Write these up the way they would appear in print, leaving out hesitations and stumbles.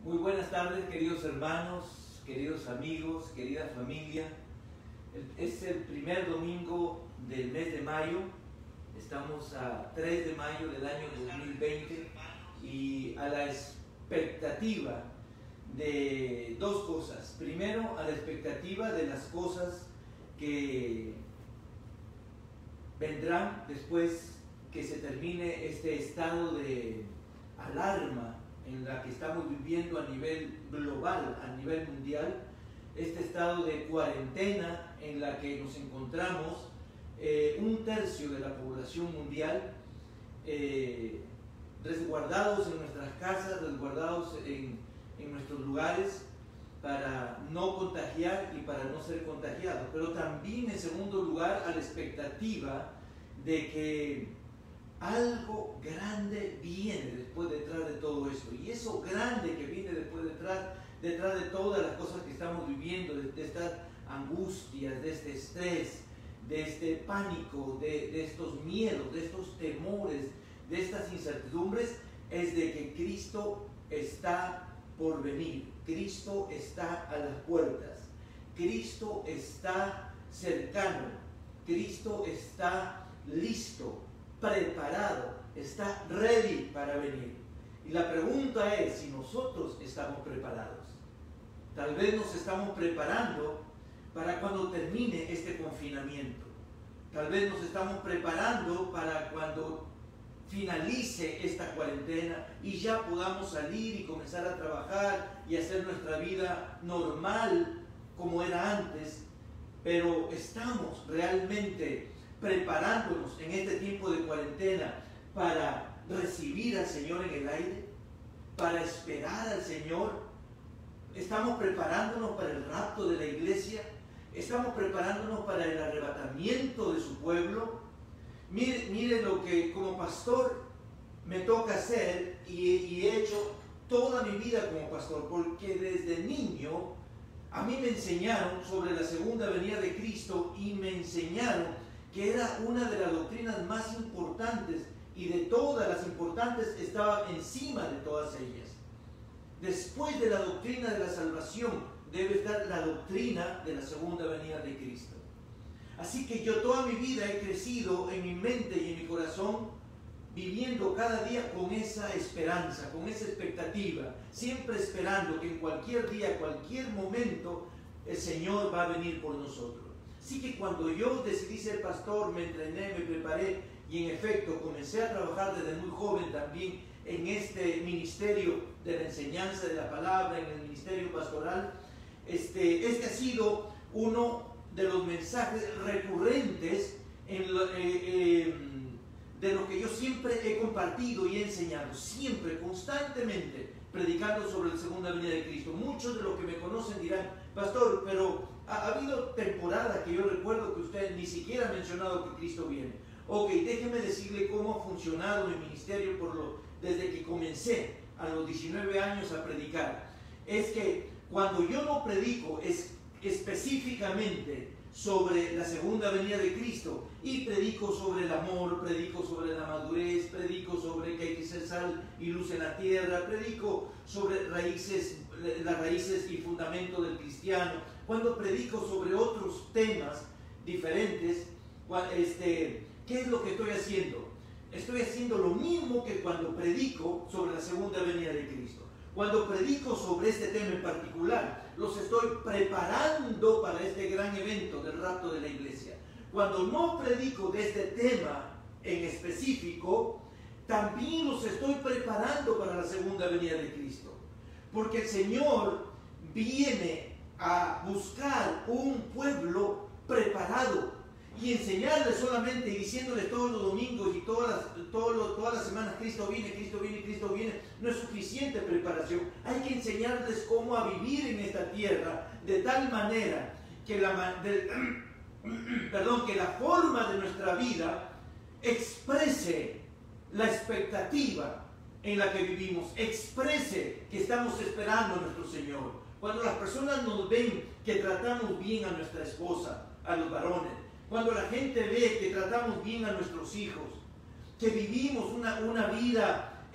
Muy buenas tardes, queridos hermanos, queridos amigos, querida familia. Es el primer domingo del mes de mayo. Estamos a 3 de mayo del año 2020 y a la expectativa de dos cosas. Primero, a la expectativa de las cosas que vendrán después que se termine este estado de alarma en la que estamos viviendo a nivel global, a nivel mundial, este estado de cuarentena en la que nos encontramos un tercio de la población mundial resguardados en nuestras casas, resguardados en nuestros lugares para no contagiar y para no ser contagiados, pero también en segundo lugar a la expectativa de que algo grande viene después detrás de todo esto, y eso grande que viene después detrás de todas las cosas que estamos viviendo, de estas angustias, de este estrés, de este pánico, de estos miedos, de estos temores, de estas incertidumbres, es de que Cristo está por venir. Cristo está a las puertas, Cristo está cercano, Cristo está listo, preparado, está ready para venir. Y la pregunta es si nosotros estamos preparados. Tal vez nos estamos preparando para cuando termine este confinamiento. Tal vez nos estamos preparando para cuando finalice esta cuarentena y ya podamos salir y comenzar a trabajar y hacer nuestra vida normal como era antes. Pero estamos realmente preparándonos en este tiempo de cuarentena para recibir al Señor en el aire, para esperar al Señor. Estamos preparándonos para el rapto de la iglesia, estamos preparándonos para el arrebatamiento de su pueblo. Mire lo que como pastor me toca hacer y he hecho toda mi vida como pastor, porque desde niño a mí me enseñaron sobre la segunda venida de Cristo y me enseñaron que era una de las doctrinas más importantes, y de todas las importantes estaba encima de todas ellas. Después de la doctrina de la salvación debe estar la doctrina de la segunda venida de Cristo. Así que yo toda mi vida he crecido en mi mente y en mi corazón viviendo cada día con esa esperanza, con esa expectativa, siempre esperando que en cualquier día, cualquier momento, el Señor va a venir por nosotros. Así que cuando yo decidí ser pastor, me entrené, me preparé y en efecto comencé a trabajar desde muy joven también en este ministerio de la enseñanza de la palabra, en el ministerio pastoral. Este ha sido uno de los mensajes recurrentes de lo que yo siempre he compartido y he enseñado, siempre, constantemente, predicando sobre la segunda venida de Cristo. Muchos de los que me conocen dirán: pastor, pero ha habido temporada que yo recuerdo que usted ni siquiera ha mencionado que Cristo viene. Ok, déjeme decirle cómo ha funcionado mi ministerio desde que comencé a los 19 años a predicar. Es que cuando yo no predico específicamente sobre la segunda venida de Cristo, y predico sobre el amor, predico sobre la madurez, predico sobre que hay que ser sal y luz en la tierra, predico sobre las raíces y fundamento del cristiano, cuando predico sobre otros temas diferentes, ¿qué es lo que estoy haciendo? Estoy haciendo lo mismo que cuando predico sobre la segunda venida de Cristo. Cuando predico sobre este tema en particular, los estoy preparando para este gran evento del rapto de la iglesia. Cuando no predico de este tema en específico, también los estoy preparando para la segunda venida de Cristo. Porque el Señor viene a buscar un pueblo preparado, y enseñarles solamente y diciéndoles todos los domingos y todas las semanas Cristo viene, Cristo viene, Cristo viene, no es suficiente preparación. Hay que enseñarles cómo a vivir en esta tierra de tal manera que que la forma de nuestra vida exprese la expectativa en la que vivimos, exprese que estamos esperando a nuestro Señor. Cuando las personas nos ven que tratamos bien a nuestra esposa, a los varones, cuando la gente ve que tratamos bien a nuestros hijos, que vivimos una vida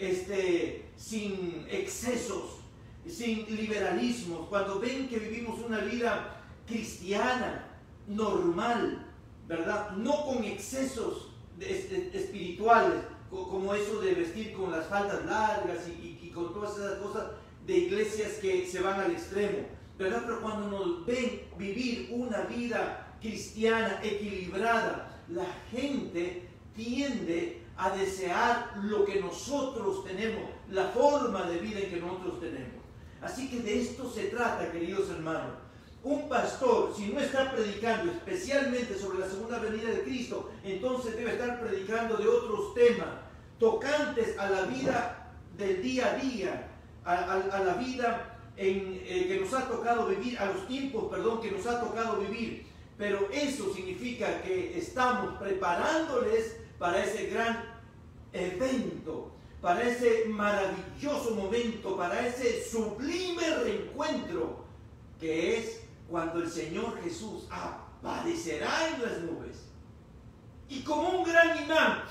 sin excesos, sin liberalismos, cuando ven que vivimos una vida cristiana, normal, ¿verdad? No con excesos espirituales, como eso de vestir con las faldas largas y con todas esas cosas de iglesias que se van al extremo, ¿verdad? Pero cuando nos ven vivir una vida cristiana equilibrada, la gente tiende a desear lo que nosotros tenemos, la forma de vida que nosotros tenemos. Así que de esto se trata, queridos hermanos. Un pastor, si no está predicando especialmente sobre la segunda venida de Cristo, entonces debe estar predicando de otros temas, tocantes a la vida del día a día, a la vida que nos ha tocado vivir, a los tiempos, que nos ha tocado vivir. Pero eso significa que estamos preparándoles para ese gran evento, para ese maravilloso momento, para ese sublime reencuentro que es cuando el Señor Jesús aparecerá en las nubes y como un gran imán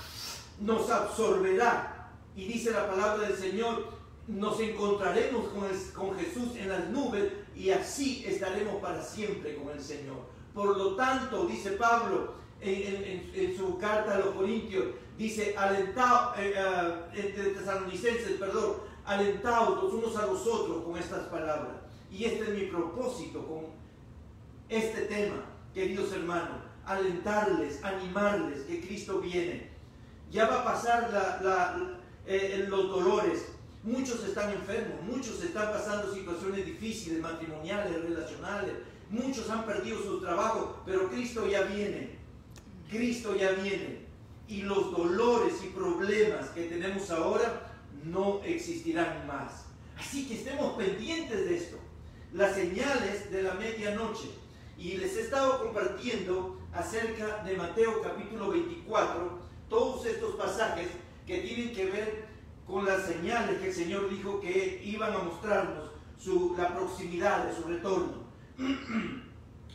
nos absorberá. Y dice la palabra del Señor, nos encontraremos con Jesús en las nubes y así estaremos para siempre con el Señor. Por lo tanto, dice Pablo en su carta a los Corintios, dice, Tesalonicenses, alentaos los unos a los otros con estas palabras. Y este es mi propósito con este tema, queridos hermanos, alentarles, animarles que Cristo viene. Ya va a pasar los dolores. Muchos están enfermos, muchos están pasando situaciones difíciles, matrimoniales, relacionales. Muchos han perdido sus trabajos, pero Cristo ya viene. Cristo ya viene. Y los dolores y problemas que tenemos ahora no existirán más. Así que estemos pendientes de esto. Las señales de la medianoche. Y les he estado compartiendo acerca de Mateo capítulo 24, todos estos pasajes que tienen que ver con las señales que el Señor dijo que iban a mostrarnos la proximidad de su retorno.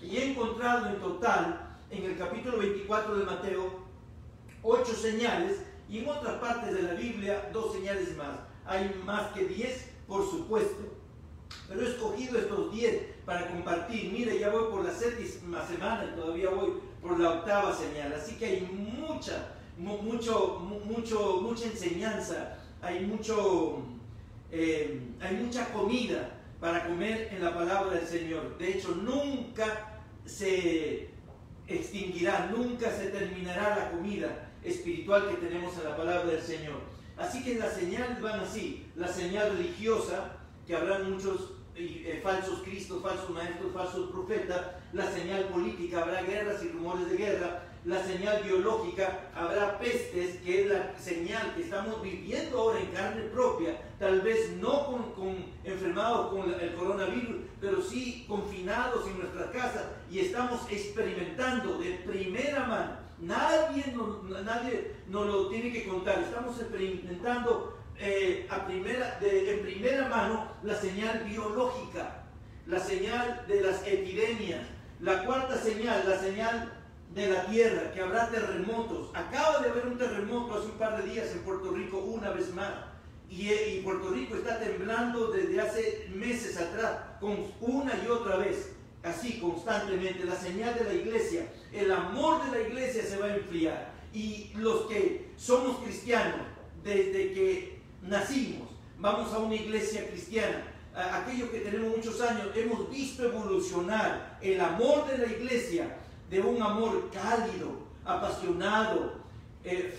Y he encontrado en total, en el capítulo 24 de Mateo, 8 señales, y en otras partes de la Biblia 2 señales más. Hay más que 10, por supuesto, pero he escogido estos 10 para compartir. Mire, ya voy por la 7ª semana y todavía voy por la 8ª señal, así que hay mucha enseñanza, hay mucha comida para comer en la palabra del Señor. De hecho, nunca se extinguirá, nunca se terminará la comida espiritual que tenemos en la palabra del Señor. Así que las señales van así: la señal religiosa, que habrá muchos falsos cristos, falsos maestros, falsos profetas; la señal política, habrá guerras y rumores de guerra; la señal biológica, habrá pestes, que es la señal que estamos viviendo ahora en carne propia, tal vez no enfermados con el coronavirus, pero sí confinados en nuestras casas, y estamos experimentando de primera mano. Nadie nos lo tiene que contar. Estamos experimentando en primera mano la señal biológica, la señal de las epidemias. La 4ª señal, la señal de la tierra, que habrá terremotos. Acaba de haber un terremoto hace un par de días en Puerto Rico, una vez más, y Puerto Rico está temblando desde hace meses atrás, con una y otra vez, así constantemente. La señal de la iglesia, el amor de la iglesia se va a enfriar, y los que somos cristianos desde que nacimos, vamos a una iglesia cristiana, aquellos que tenemos muchos años, hemos visto evolucionar el amor de la iglesia de un amor cálido, apasionado,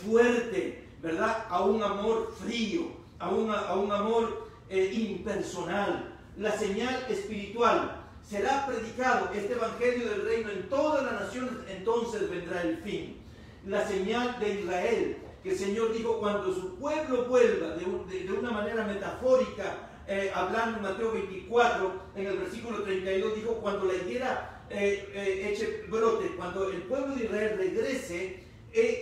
fuerte, ¿verdad?, a un amor frío, a un amor impersonal. La señal espiritual: será predicado este evangelio del reino en todas las naciones, entonces vendrá el fin. La señal de Israel, que el Señor dijo, cuando su pueblo vuelva, de una manera metafórica, hablando en Mateo 24, en el versículo 32, dijo, cuando la higuera eche brote, cuando el pueblo de Israel regrese,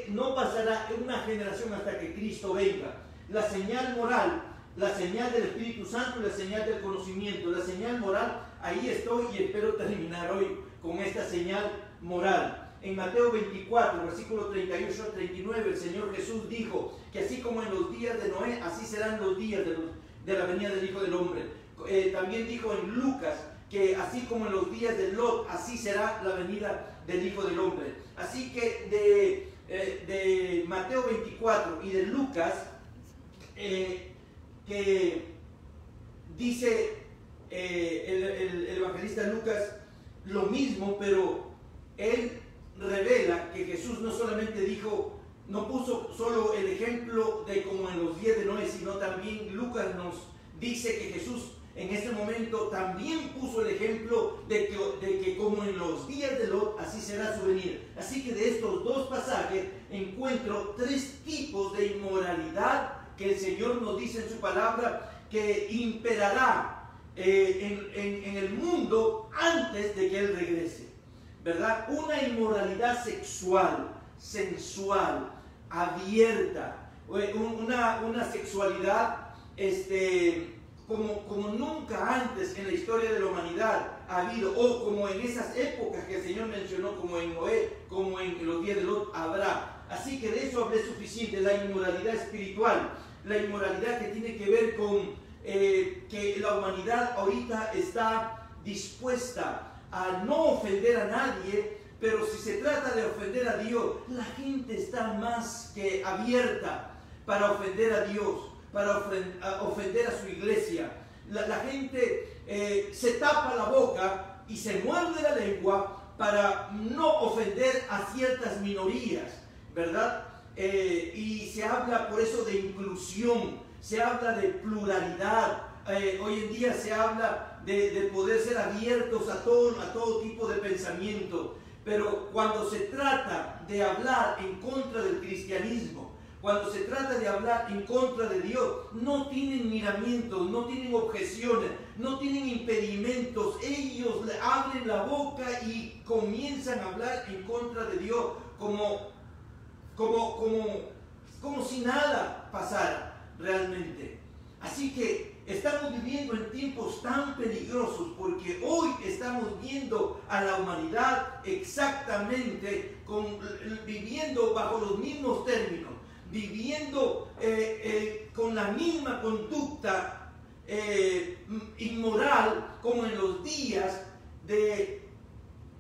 no pasará una generación hasta que Cristo venga. La señal moral, la señal del Espíritu Santo y la señal del conocimiento. La señal moral, ahí estoy, y espero terminar hoy con esta señal moral. En Mateo 24, versículo 38 al 39, el Señor Jesús dijo que así como en los días de Noé, así serán los días de la venida del Hijo del Hombre. también dijo en Lucas que así como en los días de Lot, así será la venida del Hijo del Hombre. Así que de Mateo 24 y de Lucas, que dice el evangelista Lucas lo mismo, pero él revela que Jesús no solamente dijo, no puso solo el ejemplo de como en los días de Noé, sino también Lucas nos dice que Jesús en ese momento también puso el ejemplo de que como en los días de Lot, así será su venir. Así que de estos dos pasajes encuentro tres tipos de inmoralidad que el Señor nos dice en su palabra que imperará en el mundo antes de que Él regrese, ¿verdad? Una inmoralidad sexual, sensual, abierta, una sexualidad como nunca antes en la historia de la humanidad ha habido, o como en esas épocas que el Señor mencionó, como en Noé, como en los días de Lot habrá. Así que de eso hablé suficiente. La inmoralidad espiritual, la inmoralidad que tiene que ver con que la humanidad ahorita está dispuesta a no ofender a nadie, pero si se trata de ofender a Dios, la gente está más que abierta para ofender a Dios, para ofender a su iglesia. La gente se tapa la boca y se muerde la lengua para no ofender a ciertas minorías, ¿verdad? Y se habla por eso de inclusión, se habla de pluralidad. Hoy en día se habla de poder ser abiertos a todo tipo de pensamiento. Pero cuando se trata de hablar en contra del cristianismo, cuando se trata de hablar en contra de Dios, no tienen miramientos, no tienen objeciones, no tienen impedimentos. Ellos le abren la boca y comienzan a hablar en contra de Dios como si nada pasara realmente. Así que estamos viviendo en tiempos tan peligrosos porque hoy estamos viendo a la humanidad exactamente viviendo bajo los mismos términos, viviendo con la misma conducta inmoral como en los días de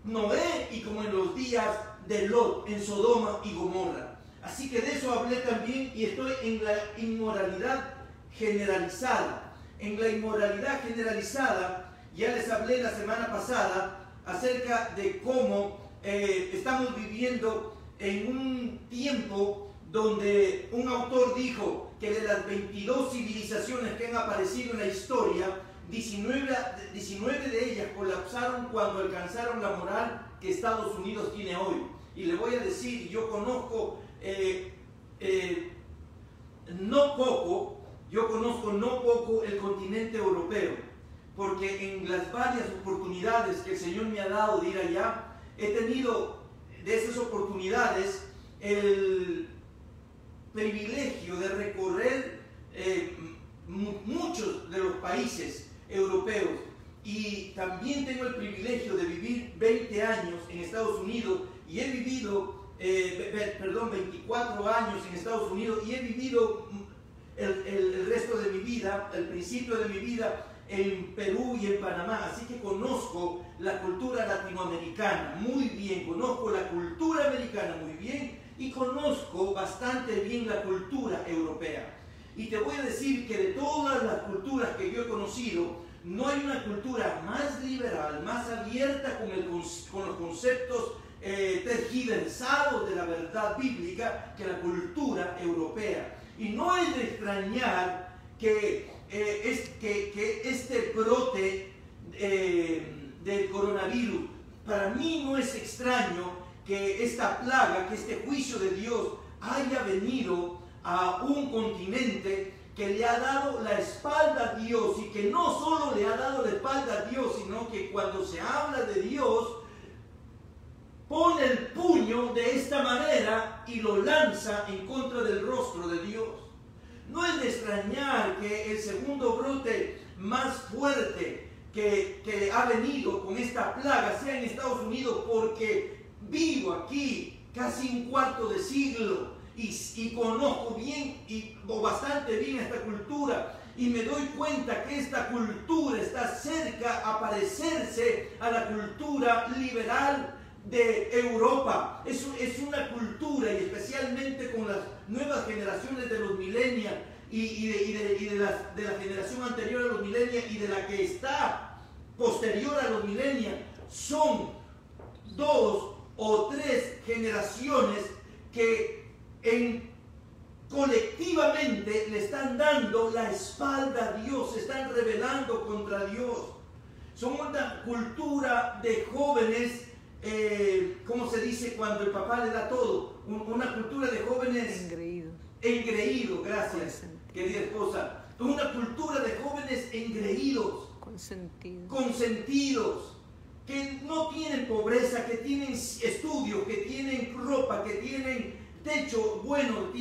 Noé y como en los días de Lot en Sodoma y Gomorra. Así que de eso hablé también y estoy en la inmoralidad generalizada. En la inmoralidad generalizada ya les hablé la semana pasada acerca de cómo estamos viviendo en un tiempo donde un autor dijo que de las 22 civilizaciones que han aparecido en la historia, 19 de ellas colapsaron cuando alcanzaron la moral que Estados Unidos tiene hoy. Y le voy a decir, yo conozco no poco el continente europeo, porque en las varias oportunidades que el Señor me ha dado de ir allá, he tenido de esas oportunidades el privilegio de recorrer muchos de los países europeos, y también tengo el privilegio de vivir 20 años en Estados Unidos y he vivido 24 años en Estados Unidos y he vivido el resto de mi vida, el principio de mi vida en Perú y en Panamá. Así que conozco la cultura latinoamericana muy bien, conozco la cultura americana muy bien y conozco bastante bien la cultura europea. Y te voy a decir que de todas las culturas que yo he conocido, no hay una cultura más liberal, más abierta con los conceptos tergiversados de la verdad bíblica que la cultura europea. Y no es de extrañar que este brote del coronavirus, para mí no es extraño que esta plaga, que este juicio de Dios haya venido a un continente que le ha dado la espalda a Dios, y que no solo le ha dado la espalda a Dios, sino que cuando se habla de Dios, pone el puño de esta manera y lo lanza en contra del rostro de Dios. No es de extrañar que el segundo brote más fuerte que ha venido con esta plaga sea en Estados Unidos, porque vivo aquí casi un cuarto de siglo y conozco bien o bastante bien esta cultura, y me doy cuenta que esta cultura está cerca a parecerse a la cultura liberal de Europa. Es una cultura, y especialmente con las nuevas generaciones de los millennials y de la generación anterior a los millennials y de la que está posterior a los millennials, son 2 o 3 generaciones que colectivamente le están dando la espalda a Dios, se están rebelando contra Dios. Son una cultura de jóvenes, ¿cómo se dice cuando el papá le da todo? Una cultura de jóvenes engreídos, gracias, querida esposa. Una cultura de jóvenes engreídos, consentidos, que no tienen pobreza, que tienen estudios, que tienen ropa, que tienen techo bueno,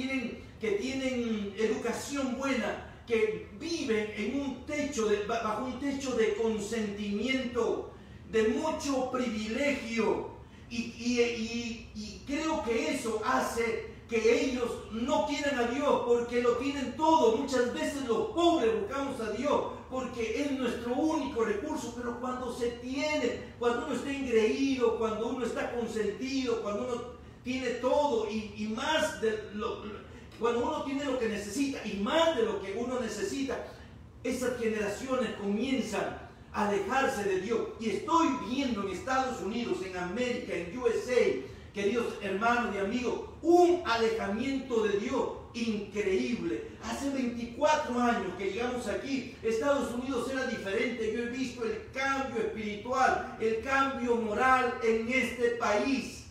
que tienen educación buena, que viven en un techo bajo un techo de consentimiento, de mucho privilegio, y creo que eso hace que ellos no quieran a Dios porque lo tienen todo. Muchas veces los pobres buscamos a Dios porque es nuestro único recurso, pero cuando cuando uno está engreído, cuando uno está consentido, cuando uno tiene todo y más cuando uno tiene lo que necesita y más de lo que uno necesita, esas generaciones comienzan a alejarse de Dios. Y estoy viendo en Estados Unidos, en América, en USA, queridos hermanos y amigos, un alejamiento de Dios increíble. Hace 24 años que llegamos aquí, Estados Unidos era diferente. Yo he visto el cambio espiritual, el cambio moral en este país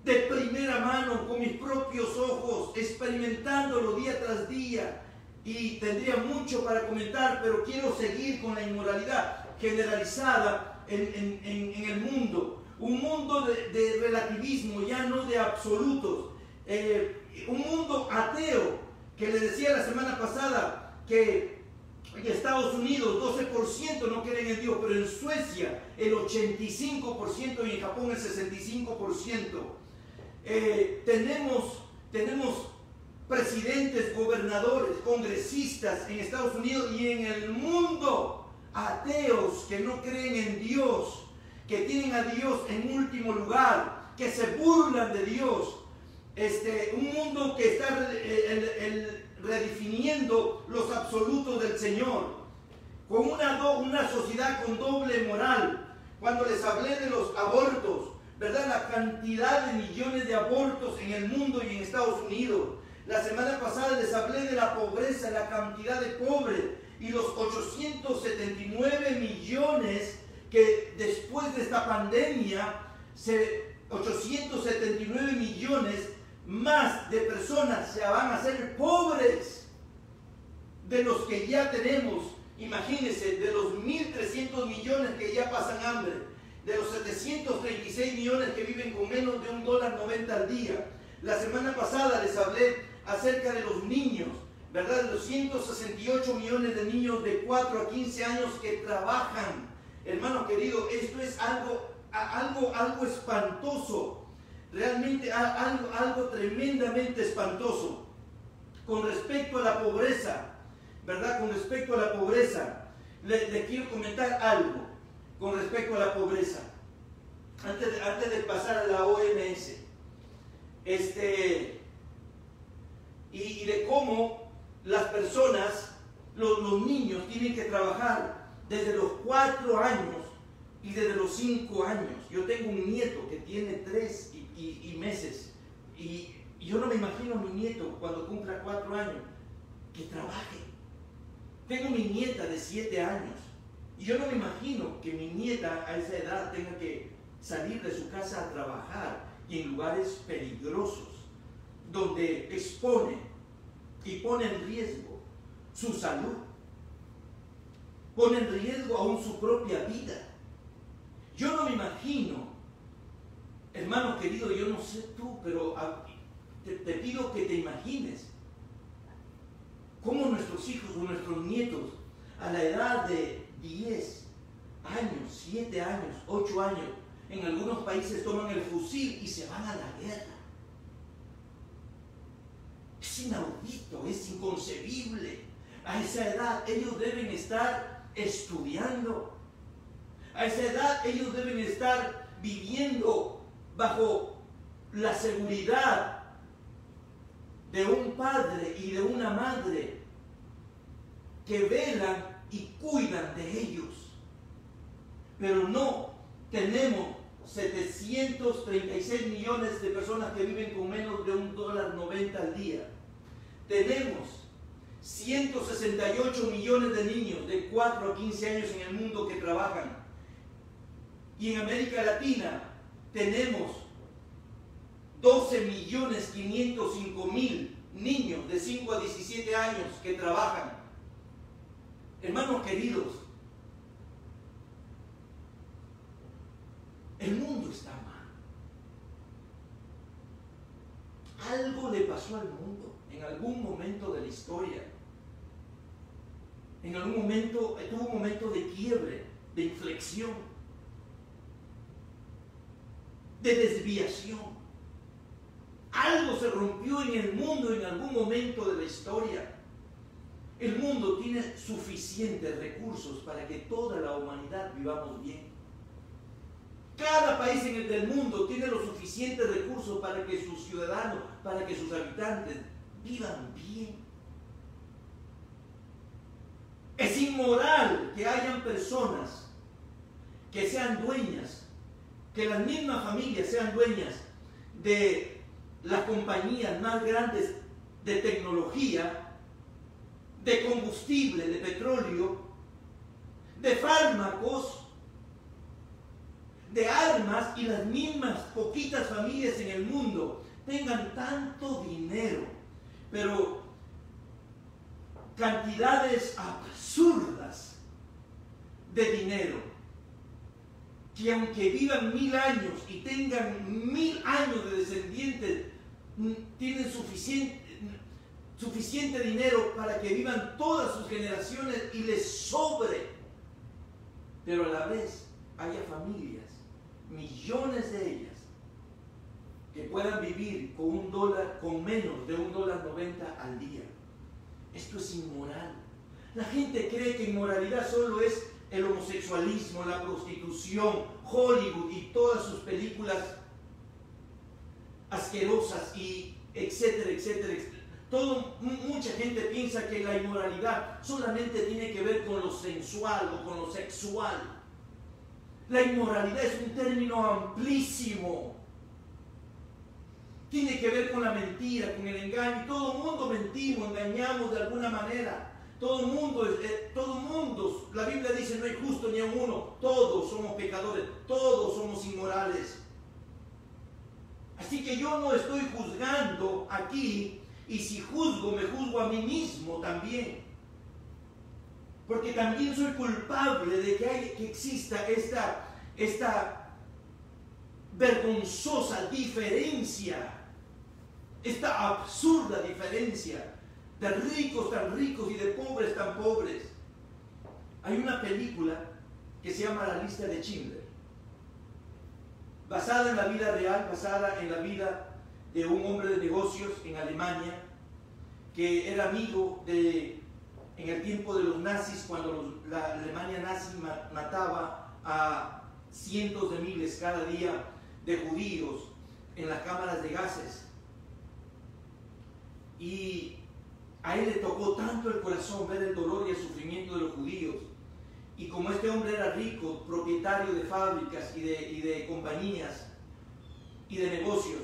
de primera mano, con mis propios ojos, experimentándolo día tras día. Y tendría mucho para comentar, pero quiero seguir con la inmoralidad generalizada en el mundo. Un mundo de relativismo, ya no de absolutos. Un mundo ateo, que le decía la semana pasada que en Estados Unidos 12% no creen en Dios, pero en Suecia el 85% y en Japón el 65%. Tenemos presidentes, gobernadores, congresistas en Estados Unidos y en el mundo, ateos que no creen en Dios, que tienen a Dios en último lugar, que se burlan de Dios. Un mundo que está redefiniendo los absolutos del Señor, con una sociedad con doble moral. Cuando les hablé de los abortos, ¿verdad? La cantidad de millones de abortos en el mundo y en Estados Unidos. La semana pasada les hablé de la pobreza, la cantidad de pobres y los 879 millones que después de esta pandemia, 879 millones más de personas se van a hacer pobres de los que ya tenemos. Imagínense, de los 1.300 millones que ya pasan hambre, de los 736 millones que viven con menos de $1.90 al día. La semana pasada les hablé acerca de los niños, ¿verdad? De los 168 millones de niños de 4 a 15 años que trabajan. Hermano querido, esto es algo espantoso, realmente algo tremendamente espantoso. Con respecto a la pobreza, ¿verdad? Con respecto a la pobreza, le quiero comentar algo con respecto a la pobreza. Antes de pasar a la OMS, y de cómo las personas, los niños tienen que trabajar desde los 4 años y desde los 5 años. Yo tengo un nieto que tiene 3 y meses, y yo no me imagino a mi nieto cuando cumpla 4 años que trabaje. Tengo mi nieta de 7 años, y yo no me imagino que mi nieta a esa edad tenga que salir de su casa a trabajar y en lugares peligrosos, donde expone y pone en riesgo su salud, pone en riesgo aún su propia vida. Yo no me imagino, hermano querido, yo no sé tú, pero te pido que te imagines cómo nuestros hijos o nuestros nietos a la edad de 10 años, 7 años, 8 años, en algunos países toman el fusil y se van a la guerra. Es inaudito, es inconcebible. A esa edad ellos deben estar estudiando. A esa edad ellos deben estar viviendo bajo la seguridad de un padre y de una madre que velan y cuidan de ellos. Pero no, tenemos 736 millones de personas que viven con menos de $1.90 al día. Tenemos 168 millones de niños de 4 a 15 años en el mundo que trabajan. Y en América Latina tenemos 12.505.000 niños de 5 a 17 años que trabajan. Hermanos queridos, el mundo está mal. Algo le pasó al mundo en algún momento de la historia. En algún momento tuvo un momento de quiebre, de inflexión, de desviación. Algo se rompió en el mundo en algún momento de la historia. El mundo tiene suficientes recursos para que toda la humanidad vivamos bien. Cada país del mundo tiene los suficientes recursos para que sus ciudadanos, para que sus habitantes vivan bien. Es inmoral que hayan personas que sean dueñas, que las mismas familias sean dueñas de las compañías más grandes de tecnología, de combustible, de petróleo, de fármacos, de armas, y las mismas poquitas familias en el mundo tengan tanto dinero, pero cantidades absurdas de dinero, que aunque vivan 1000 años y tengan 1000 años de descendientes, tienen suficiente dinero para que vivan todas sus generaciones y les sobre. Pero a la vez haya familias, millones de ellas, que puedan vivir con con menos de $1.90 al día. Esto es inmoral. La gente cree que inmoralidad solo es el homosexualismo, la prostitución, Hollywood y todas sus películas asquerosas, y etcétera, etcétera, etcétera. Mucha gente piensa que la inmoralidad solamente tiene que ver con lo sensual o con lo sexual. La inmoralidad es un término amplísimo. Tiene que ver con la mentira, con el engaño. Todo el mundo mentimos, engañamos de alguna manera. Todo el mundo, la Biblia dice, no hay justo ni a uno. Todos somos pecadores, todos somos inmorales. Así que yo no estoy juzgando aquí, y si juzgo, me juzgo a mí mismo también. Porque también soy culpable de que exista esta vergonzosa diferencia, esta absurda diferencia de ricos tan ricos y de pobres tan pobres. Hay una película que se llama La lista de Schindler, basada en la vida real, basada en la vida de un hombre de negocios en Alemania, que era amigo en el tiempo de los nazis, cuando la Alemania nazi mataba a cientos de miles cada día de judíos en las cámaras de gases. Y a él le tocó tanto el corazón ver el dolor y el sufrimiento de los judíos. Y como este hombre era rico, propietario de fábricas y de compañías y de negocios,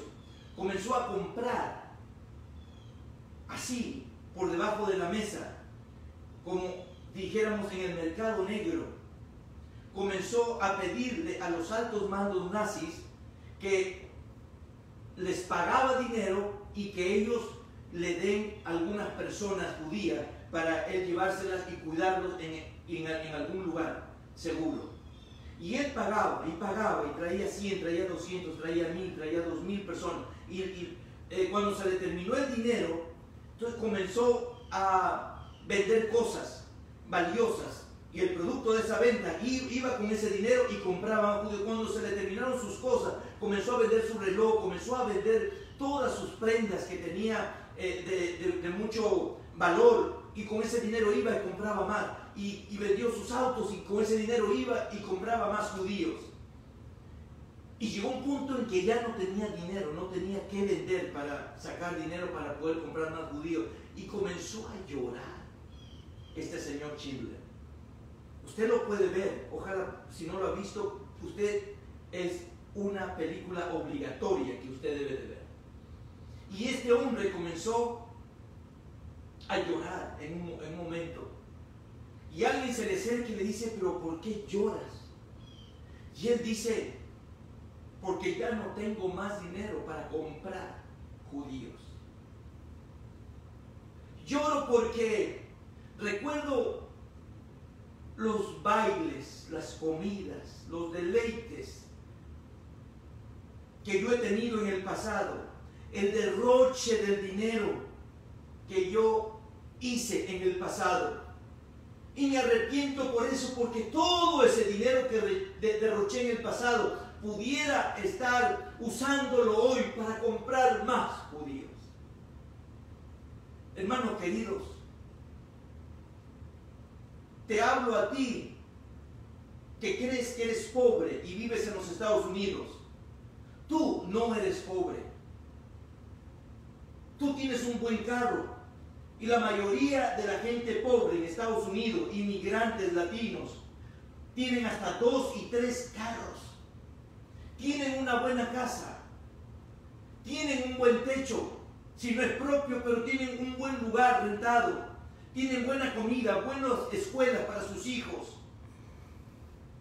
comenzó a comprar así, por debajo de la mesa, como dijéramos en el mercado negro. Comenzó a pedirle a los altos mandos nazis que les pagaba dinero y que ellos le den a algunas personas judías para él llevárselas y cuidarlos en algún lugar seguro. Y él pagaba y pagaba, y traía 100, traía 200, traía 1000, traía 2000 personas. Y cuando se le terminó el dinero, entonces comenzó a vender cosas valiosas, y el producto de esa venta iba con ese dinero y compraba. Cuando se le terminaron sus cosas, comenzó a vender su reloj, comenzó a vender todas sus prendas que tenía de mucho valor, y con ese dinero iba y compraba más, y vendió sus autos, y con ese dinero iba y compraba más judíos. Y llegó un punto en que ya no tenía dinero, no tenía que vender para sacar dinero para poder comprar más judíos, y comenzó a llorar este señor Schindler. Usted lo puede ver, ojalá, si no lo ha visto, es una película obligatoria que usted debe de ver. Y este hombre comenzó a llorar en un momento. Y alguien se le acerca y le dice, pero ¿por qué lloras? Y él dice, porque ya no tengo más dinero para comprar judíos. Lloro porque recuerdo los bailes, las comidas, los deleites que yo he tenido en el pasado, el derroche del dinero que yo hice en el pasado. Y me arrepiento por eso, porque todo ese dinero que derroché en el pasado pudiera estar usándolo hoy para comprar más judíos. Hermanos queridos, te hablo a ti que crees que eres pobre y vives en los Estados Unidos. Tú no eres pobre. Tú tienes un buen carro. Y la mayoría de la gente pobre en Estados Unidos, inmigrantes latinos, tienen hasta 2 y 3 carros. Tienen una buena casa. Tienen un buen techo, si no es propio, pero tienen un buen lugar rentado. Tienen buena comida, buenas escuelas para sus hijos,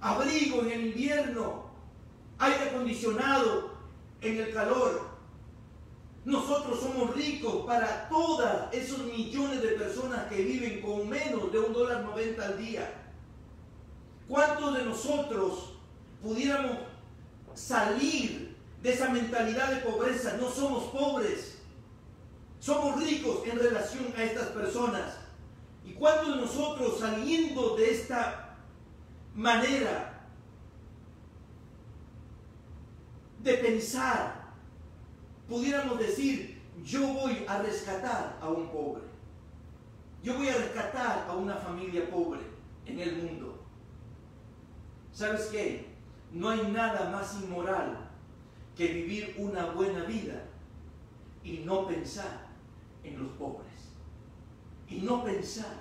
abrigo en el invierno, aire acondicionado en el calor. Nosotros somos ricos para todos esos millones de personas que viven con menos de $1.90 al día. ¿Cuántos de nosotros pudiéramos salir de esa mentalidad de pobreza? No somos pobres, somos ricos en relación a estas personas. ¿Y cuántos de nosotros, saliendo de esta manera de pensar, pudiéramos decir, yo voy a rescatar a un pobre, yo voy a rescatar a una familia pobre en el mundo? ¿Sabes qué? No hay nada más inmoral que vivir una buena vida y no pensar en los pobres, y no pensar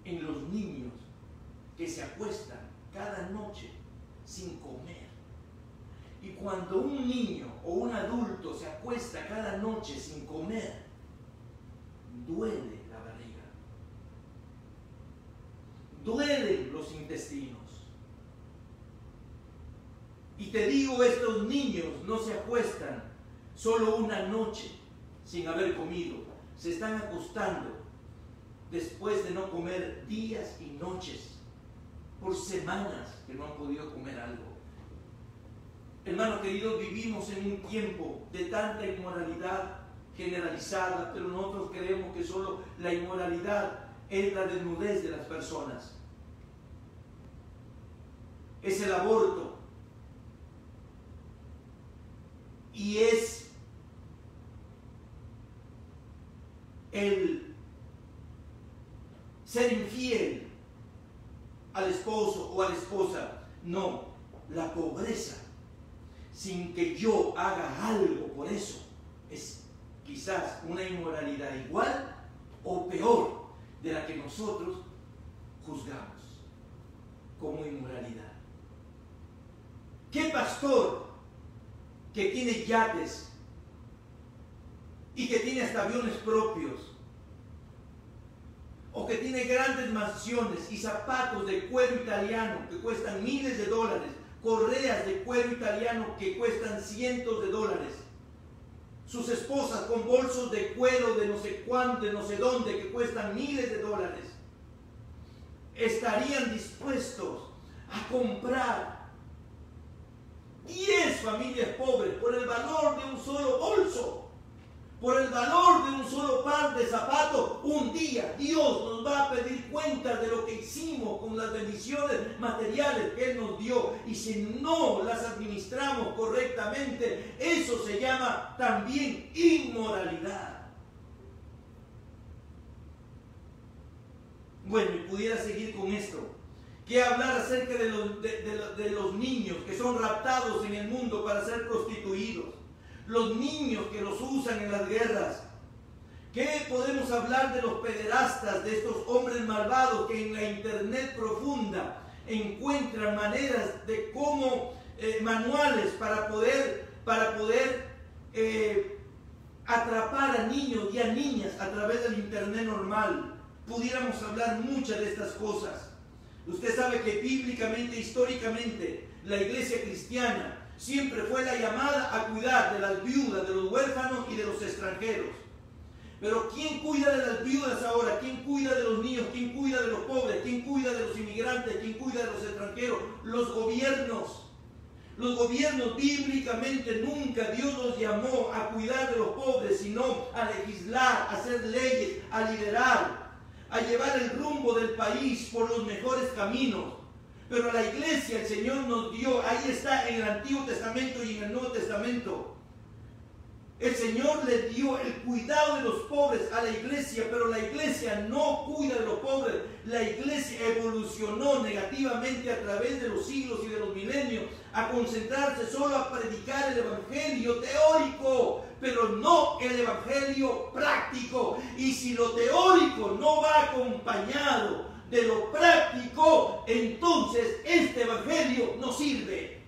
en los niños que se acuestan cada noche sin comer. Y cuando un niño o un adulto se acuesta cada noche sin comer, duele la barriga, duelen los intestinos. Y te digo, estos niños no se acuestan solo una noche sin haber comido, se están acostando después de no comer días y noches, por semanas que no han podido comer algo. Hermanos queridos, vivimos en un tiempo de tanta inmoralidad generalizada, pero nosotros creemos que solo la inmoralidad es la desnudez de las personas. Es el aborto. Y es el ser infiel al esposo o a la esposa. No, la pobreza, sin que yo haga algo por eso, es quizás una inmoralidad igual o peor de la que nosotros juzgamos como inmoralidad. ¿Qué pastor que tiene yates y que tiene hasta aviones propios, o que tiene grandes mansiones y zapatos de cuero italiano que cuestan miles de dólares, correas de cuero italiano que cuestan cientos de dólares, sus esposas con bolsos de cuero de no sé cuánto, de no sé dónde, que cuestan miles de dólares, estarían dispuestos a comprar 10 familias pobres por el valor de un solo bolso, por el valor de un solo par de zapatos? Un día Dios nos va a pedir cuentas de lo que hicimos con las bendiciones materiales que Él nos dio, y si no las administramos correctamente, eso se llama también inmoralidad. Bueno, y pudiera seguir con esto. ¿Qué hablar acerca de los niños que son raptados en el mundo para ser prostituidos? Los niños que los usan en las guerras. ¿Qué podemos hablar de los pederastas, de estos hombres malvados que en la internet profunda encuentran maneras de cómo, manuales para poder atrapar a niños y a niñas a través del internet normal? Pudiéramos hablar muchas de estas cosas. Usted sabe que bíblicamente, históricamente, la iglesia cristiana siempre fue la llamada a cuidar de las viudas, de los huérfanos y de los extranjeros. Pero ¿quién cuida de las viudas ahora? ¿Quién cuida de los niños? ¿Quién cuida de los pobres? ¿Quién cuida de los inmigrantes? ¿Quién cuida de los extranjeros? Los gobiernos. Los gobiernos bíblicamente nunca Dios los llamó a cuidar de los pobres, sino a legislar, a hacer leyes, a liderar, a llevar el rumbo del país por los mejores caminos. Pero la iglesia el Señor nos dio, ahí está en el Antiguo Testamento y en el Nuevo Testamento. El Señor le dio el cuidado de los pobres a la iglesia, pero la iglesia no cuida de los pobres. La iglesia evolucionó negativamente a través de los siglos y de los milenios a concentrarse solo a predicar el evangelio teórico, pero no el evangelio práctico. Y si lo teórico no va acompañado de lo práctico, entonces este evangelio no sirve.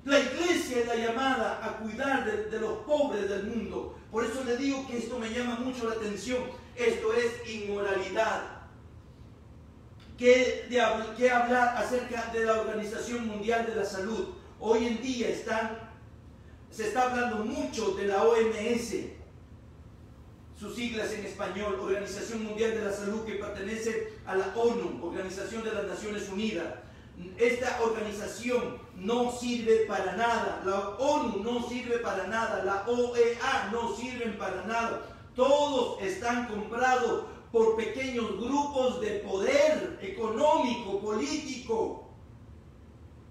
La iglesia es la llamada a cuidar de los pobres del mundo. Por eso le digo que esto me llama mucho la atención. Esto es inmoralidad. ¿Qué hablar acerca de la Organización Mundial de la Salud? Hoy en día se está hablando mucho de la OMS, sus siglas en español, Organización Mundial de la Salud, que pertenece a la ONU, Organización de las Naciones Unidas. Esta organización no sirve para nada. La ONU no sirve para nada. La OEA no sirven para nada. Todos están comprados por pequeños grupos de poder económico, político,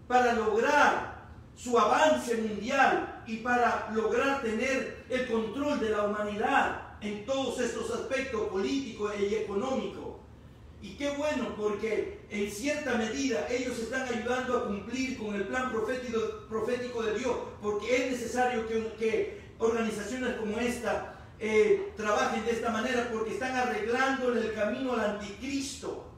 para lograr su avance mundial y para lograr tener el control de la humanidad en todos estos aspectos políticos y económicos. Y qué bueno, porque en cierta medida ellos están ayudando a cumplir con el plan profético de Dios, porque es necesario que organizaciones como esta trabajen de esta manera, porque están arreglándole el camino al anticristo.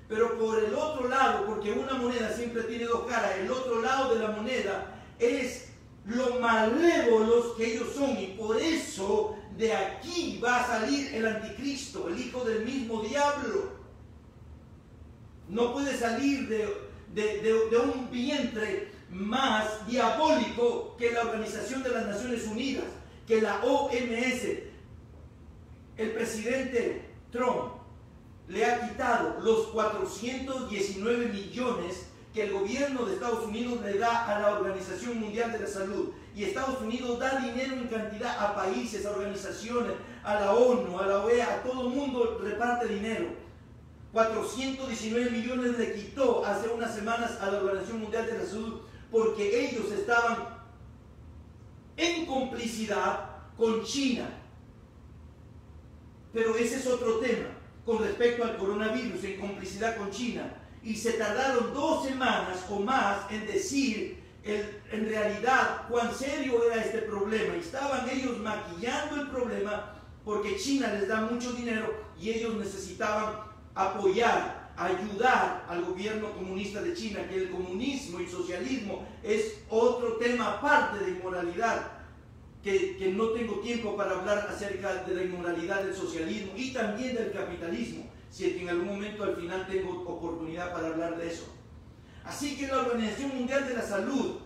Pero por el otro lado, porque una moneda siempre tiene dos caras, el otro lado de la moneda es lo malévolos que ellos son, y por eso de aquí va a salir el anticristo, el hijo del mismo diablo. No puede salir de un vientre más diabólico que la Organización de las Naciones Unidas, que la OMS. El presidente Trump le ha quitado los 419 millones que el gobierno de Estados Unidos le da a la Organización Mundial de la Salud. Y Estados Unidos da dinero en cantidad a países, a organizaciones, a la ONU, a la OEA, a todo el mundo reparte dinero. 419 millones le quitó hace unas semanas a la Organización Mundial de la Salud porque ellos estaban en complicidad con China. Pero ese es otro tema con respecto al coronavirus, en complicidad con China. Y se tardaron 2 semanas o más en decir en realidad cuán serio era este problema. Y estaban ellos maquillando el problema porque China les da mucho dinero y ellos necesitaban apoyar, ayudar al gobierno comunista de China, que el comunismo y socialismo es otro tema aparte de inmoralidad, que no tengo tiempo para hablar acerca de la inmoralidad del socialismo y también del capitalismo, si es que en algún momento al final tengo oportunidad para hablar de eso. Así que la Organización Mundial de la Salud,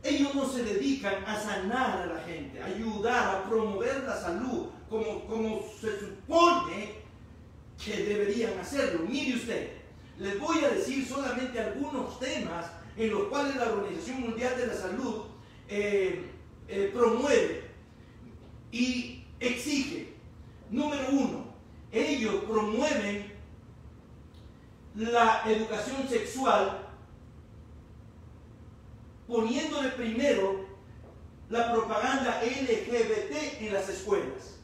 ellos no se dedican a sanar a la gente, a ayudar, a promover la salud, como se supone que deberían hacerlo. Mire usted, les voy a decir solamente algunos temas en los cuales la Organización Mundial de la Salud promueve y exige. Número 1, ellos promueven la educación sexual poniéndole primero la propaganda LGBT en las escuelas.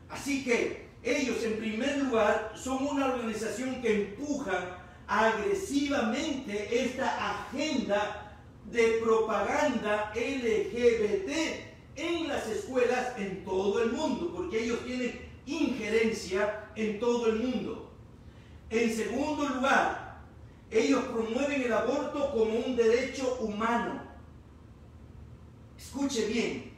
Así que Ellos, en primer lugar, son una organización que empuja agresivamente esta agenda de propaganda LGBT en las escuelas en todo el mundo, porque ellos tienen injerencia en todo el mundo. En segundo lugar, ellos promueven el aborto como un derecho humano. Escuche bien,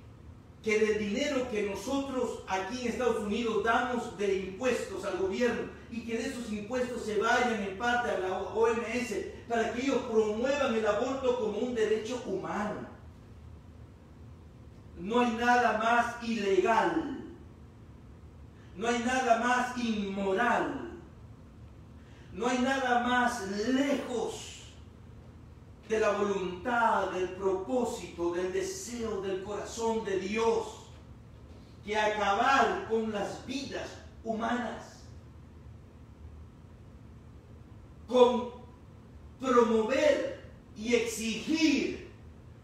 que del dinero que nosotros aquí en Estados Unidos damos de impuestos al gobierno y que de esos impuestos se vayan en parte a la OMS para que ellos promuevan el aborto como un derecho humano. No hay nada más ilegal, no hay nada más inmoral, no hay nada más lejos de la voluntad, del propósito, del deseo del corazón de Dios que acabar con las vidas humanas, con promover y exigir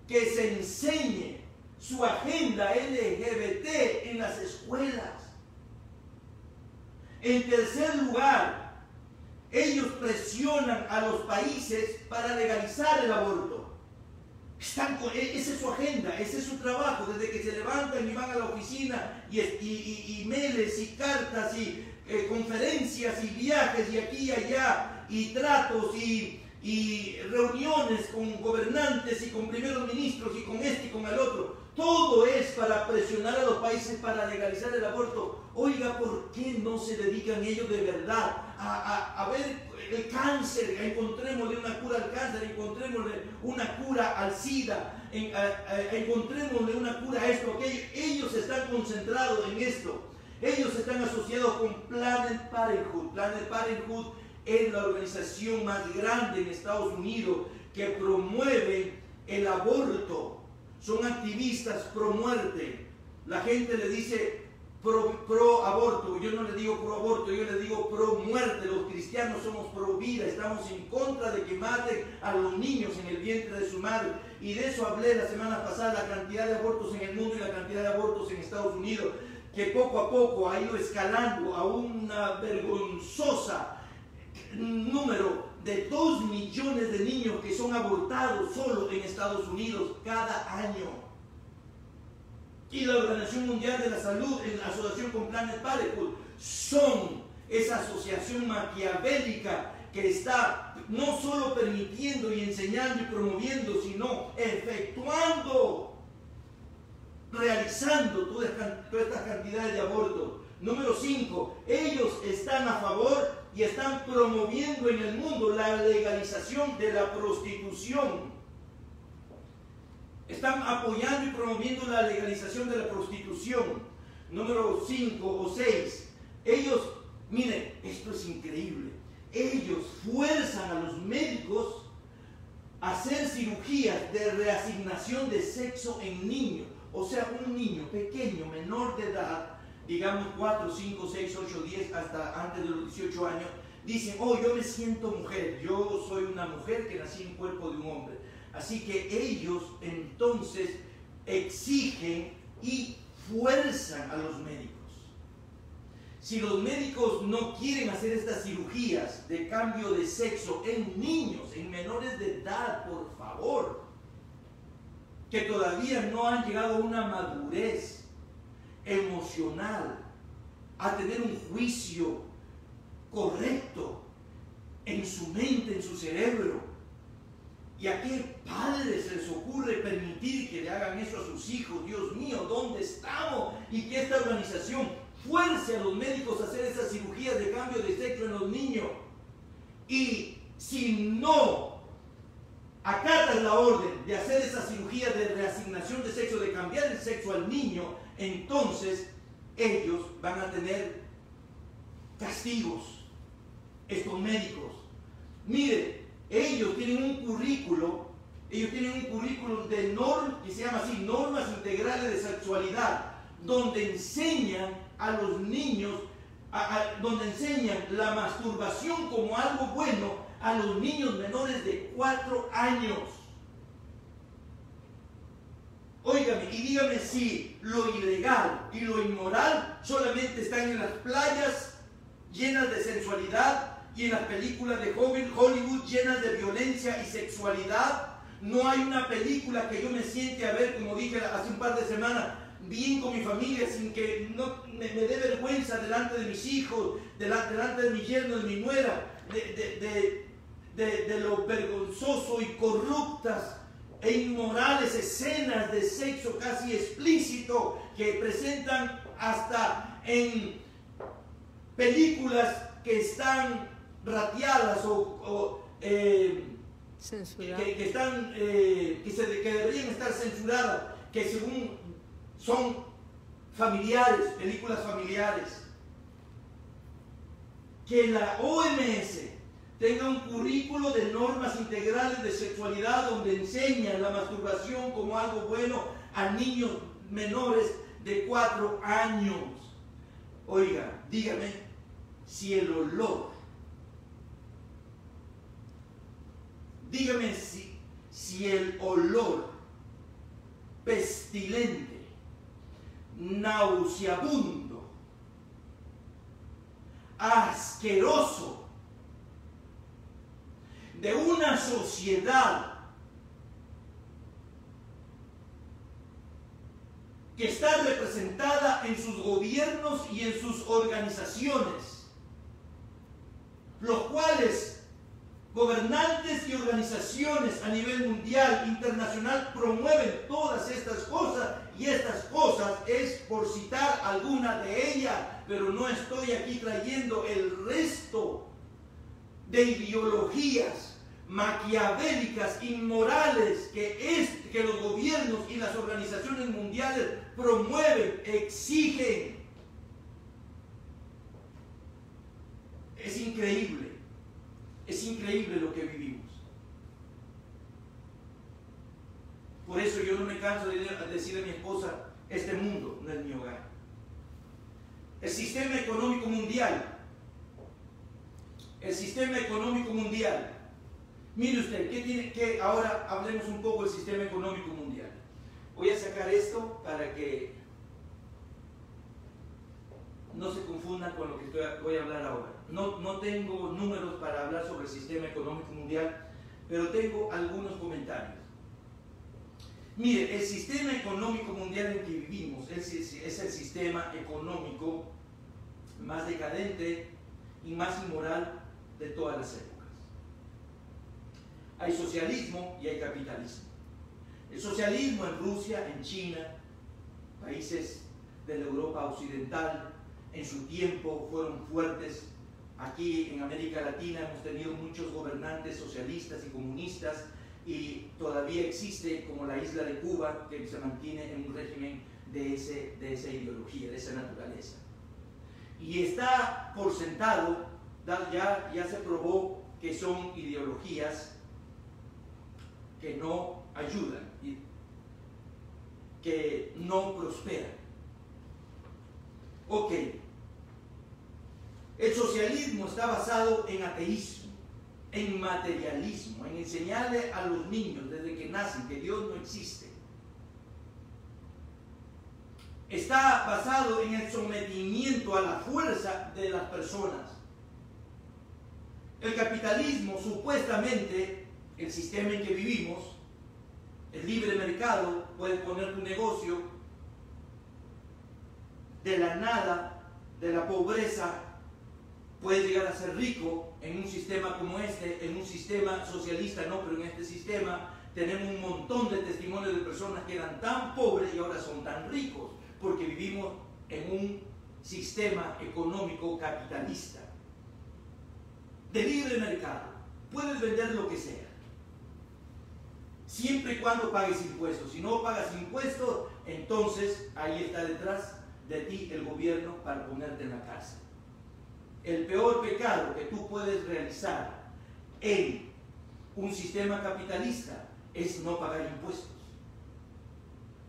que se enseñe su agenda LGBT en las escuelas. En tercer lugar, ellos presionan a los países para legalizar el aborto. Esa es su agenda, ese es su trabajo, desde que se levantan y van a la oficina, y mails y cartas y conferencias y viajes y aquí y allá, y tratos y reuniones con gobernantes y con primeros ministros y con este y con el otro. Todo es para presionar a los países para legalizar el aborto. Oiga, ¿por qué no se dedican ellos de verdad a ver el cáncer? Encontrémosle una cura al cáncer, encontrémosle una cura al SIDA, encontrémosle una cura a esto, aquello. Ellos están concentrados en esto. Ellos están asociados con Planned Parenthood. Planned Parenthood es la organización más grande en Estados Unidos que promueve el aborto. Son activistas pro muerte. La gente le dice pro aborto. Yo no le digo pro aborto, yo le digo pro muerte. Los cristianos somos pro vida. Estamos en contra de que maten a los niños en el vientre de su madre. Y de eso hablé la semana pasada, la cantidad de abortos en el mundo y la cantidad de abortos en Estados Unidos, que poco a poco ha ido escalando a una vergonzosa número de 2 millones de niños que son abortados solo en Estados Unidos cada año. Y la Organización Mundial de la Salud, en asociación con Planned Parenthood, son esa asociación maquiavélica que está no solo permitiendo y enseñando y promoviendo, sino efectuando, realizando todas estas cantidades de abortos. Número 5, ellos están a favor y están promoviendo en el mundo la legalización de la prostitución. Están apoyando y promoviendo la legalización de la prostitución. Número 5 o 6, ellos, miren, esto es increíble, ellos fuerzan a los médicos a hacer cirugías de reasignación de sexo en niños. O sea, un niño pequeño, menor de edad, digamos 4, 5, 6, 8, 10, hasta antes de los 18 años, dicen, oh, yo me siento mujer, yo soy una mujer que nací en cuerpo de un hombre. Así que ellos entonces exigen y fuerzan a los médicos. Si los médicos no quieren hacer estas cirugías de cambio de sexo en niños, en menores de edad, por favor, que todavía no han llegado a una madurez emocional, a tener un juicio correcto en su mente, en su cerebro. ¿Y a qué padres se les ocurre permitir que le hagan eso a sus hijos? Dios mío, ¿dónde estamos? Y que esta organización fuerce a los médicos a hacer esas cirugías de cambio de sexo en los niños. Y si no acatan la orden de hacer esa cirugía de reasignación de sexo, de cambiar el sexo al niño, entonces ellos van a tener castigos, estos médicos. Miren, ellos tienen un currículo de normas, que se llama así, normas integrales de sexualidad, donde enseñan a los niños, donde enseñan la masturbación como algo bueno a los niños menores de 4 años. Óigame, y dígame si lo ilegal y lo inmoral solamente están en las playas llenas de sensualidad y en las películas de Hollywood llenas de violencia y sexualidad. No hay una película que yo me siente a ver, como dije hace un par de semanas, bien con mi familia, sin que no me dé vergüenza delante de mis hijos, delante de mi yerno, de mi nuera, de lo vergonzoso y corruptas e inmorales escenas de sexo casi explícito que presentan hasta en películas que están rateadas que deberían estar censuradas, que según son familiares, películas familiares. Que la OMS tenga un currículo de normas integrales de sexualidad donde enseñan la masturbación como algo bueno a niños menores de 4 años. Oiga, dígame si el olor, dígame si el olor pestilente, nauseabundo, asqueroso de una sociedad que está representada en sus gobiernos y en sus organizaciones, los cuales gobernantes y organizaciones a nivel mundial, internacional, promueven todas estas cosas, y estas cosas es por citar alguna de ellas, pero no estoy aquí trayendo el resto de ideologías maquiavélicas, inmorales, que los gobiernos y las organizaciones mundiales promueven, exigen. Es increíble lo que vivimos. Por eso yo no me canso de decir a mi esposa, este mundo no es mi hogar. El sistema económico mundial. Mire usted, ahora hablemos un poco del sistema económico mundial. Voy a sacar esto para que no se confundan con lo que voy a hablar ahora. No tengo números para hablar sobre el sistema económico mundial, pero tengo algunos comentarios. Mire, el sistema económico mundial en que vivimos es el sistema económico más decadente y más inmoral de todas las épocas. Hay socialismo y hay capitalismo. El socialismo en Rusia, en China, países de la Europa occidental, en su tiempo fueron fuertes. Aquí en América Latina hemos tenido muchos gobernantes socialistas y comunistas, y todavía existe, como la isla de Cuba, que se mantiene en un régimen de esa ideología, de esa naturaleza. Y está por sentado, ya se probó que son ideologías que no ayudan, que no prosperan. Ok, el socialismo está basado en ateísmo, en materialismo, en enseñarle a los niños desde que nacen que Dios no existe. Está basado en el sometimiento a la fuerza de las personas. El capitalismo, supuestamente, el sistema en que vivimos, el libre mercado, puedes poner tu negocio de la nada, de la pobreza, puedes llegar a ser rico en un sistema como este, en un sistema socialista no, pero en este sistema tenemos un montón de testimonios de personas que eran tan pobres y ahora son tan ricos, porque vivimos en un sistema económico capitalista, de libre mercado. Puedes vender lo que sea, siempre y cuando pagues impuestos. Si no pagas impuestos, entonces ahí está detrás de ti el gobierno para ponerte en la cárcel. El peor pecado que tú puedes realizar en un sistema capitalista es no pagar impuestos,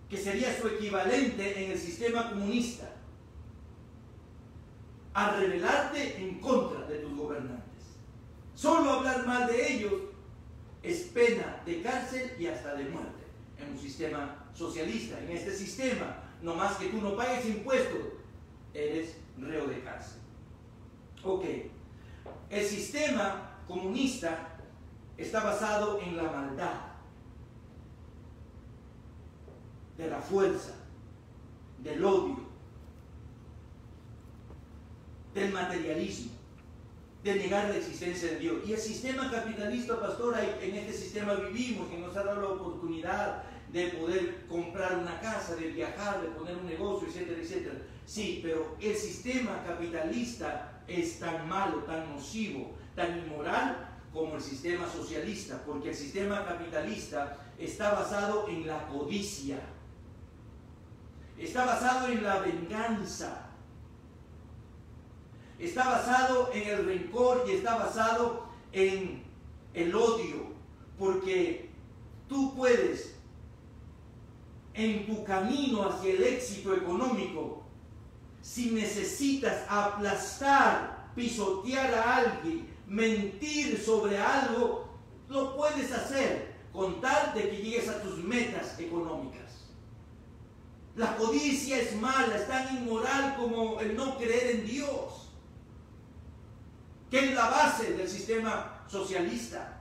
que sería su equivalente en el sistema comunista a rebelarte en contra de tus gobernantes. Solo hablar mal de ellos es pena de cárcel y hasta de muerte en un sistema socialista, en este sistema, no más que tú no pagues impuestos, eres reo de cárcel. Ok, el sistema comunista está basado en la maldad, de la fuerza, del odio, del materialismo, de negar la existencia de Dios. Y el sistema capitalista, pastor, en este sistema vivimos, que nos ha dado la oportunidad de poder comprar una casa, de viajar, de poner un negocio, etcétera, etcétera. Sí, pero el sistema capitalista es tan malo, tan nocivo, tan inmoral como el sistema socialista, porque el sistema capitalista está basado en la codicia, está basado en la venganza, está basado en el rencor y está basado en el odio, porque tú puedes, en tu camino hacia el éxito económico, si necesitas aplastar, pisotear a alguien, mentir sobre algo, lo puedes hacer con tal de que llegues a tus metas económicas. La codicia es mala, es tan inmoral como el no creer en Dios, que es la base del sistema socialista.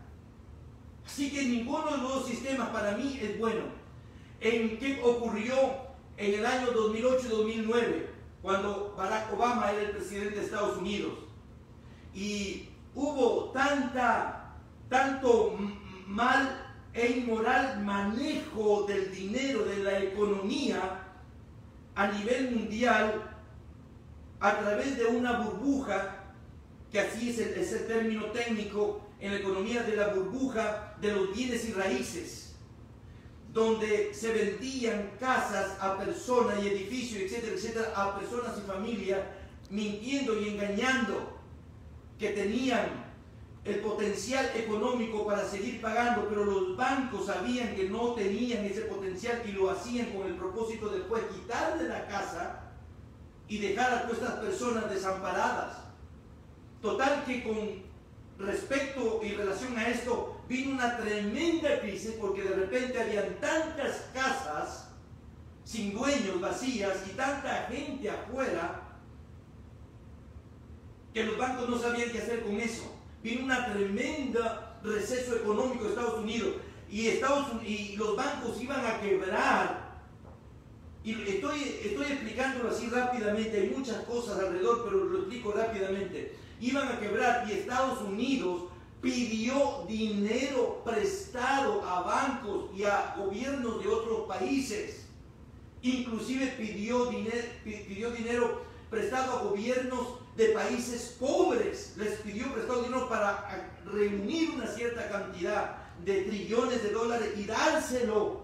Así que ninguno de los dos sistemas para mí es bueno. ¿En qué ocurrió en el año 2008-2009, cuando Barack Obama era el presidente de Estados Unidos? Y hubo tanto mal e inmoral manejo del dinero, de la economía a nivel mundial, a través de una burbuja, que así es el término técnico en la economía, de la burbuja de los bienes y raíces, donde se vendían casas a personas y edificios, etcétera, etcétera, a personas y familias, mintiendo y engañando que tenían el potencial económico para seguir pagando, pero los bancos sabían que no tenían ese potencial y lo hacían con el propósito de después quitarle la casa y dejar a todas estas personas desamparadas. Total que con respecto y relación a esto vino una tremenda crisis, porque de repente habían tantas casas sin dueños, vacías, y tanta gente afuera, que los bancos no sabían qué hacer con eso. Vino una tremenda receso económico de Estados Unidos, y los bancos iban a quebrar. Y estoy explicándolo así rápidamente, hay muchas cosas alrededor, pero lo explico rápidamente. Iban a quebrar, y Estados Unidos pidió dinero prestado a bancos y a gobiernos de otros países. Inclusive pidió dinero prestado a gobiernos de países pobres. Les pidió prestado dinero para reunir una cierta cantidad de trillones de dólares y dárselo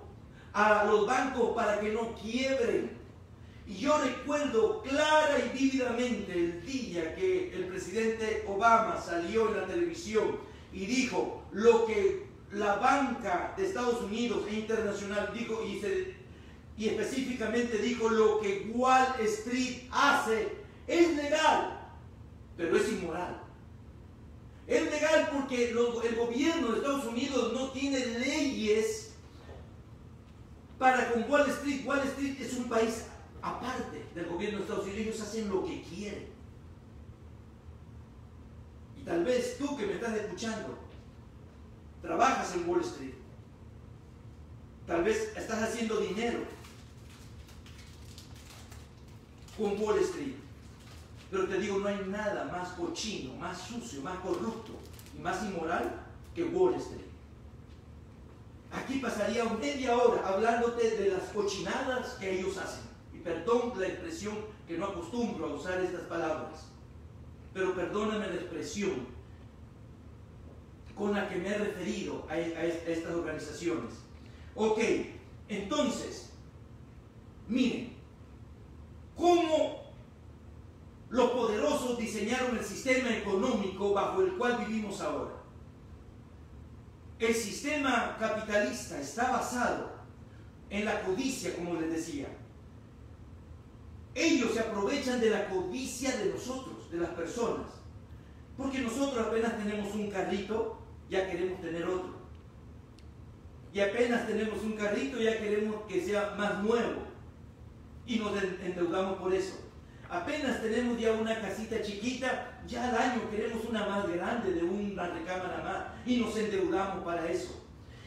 a los bancos para que no quiebren. Y yo recuerdo clara y vívidamente el día que el presidente Obama salió en la televisión y dijo lo que la banca de Estados Unidos e internacional dijo, y específicamente dijo: lo que Wall Street hace es legal, pero es inmoral. Es legal porque el gobierno de Estados Unidos no tiene leyes para con Wall Street. Wall Street es un país aparte del gobierno de Estados Unidos. Ellos hacen lo que quieren. Y tal vez tú que me estás escuchando trabajas en Wall Street, tal vez estás haciendo dinero con Wall Street, pero te digo, no hay nada más cochino, más sucio, más corrupto y más inmoral que Wall Street. Aquí pasaría media hora hablándote de las cochinadas que ellos hacen. Y perdón la expresión, que no acostumbro a usar estas palabras, pero perdóname la expresión con la que me he referido a estas organizaciones. Ok, entonces, miren, cómo los poderosos diseñaron el sistema económico bajo el cual vivimos ahora. El sistema capitalista está basado en la codicia, como les decía. Ellos se aprovechan de la codicia de nosotros, de las personas, porque nosotros apenas tenemos un carrito, ya queremos tener otro. y apenas tenemos un carrito, ya queremos que sea más nuevo y nos endeudamos por eso. Apenas tenemos ya una casita chiquita, ya al año queremos una más grande, de una recámara más, y nos endeudamos para eso.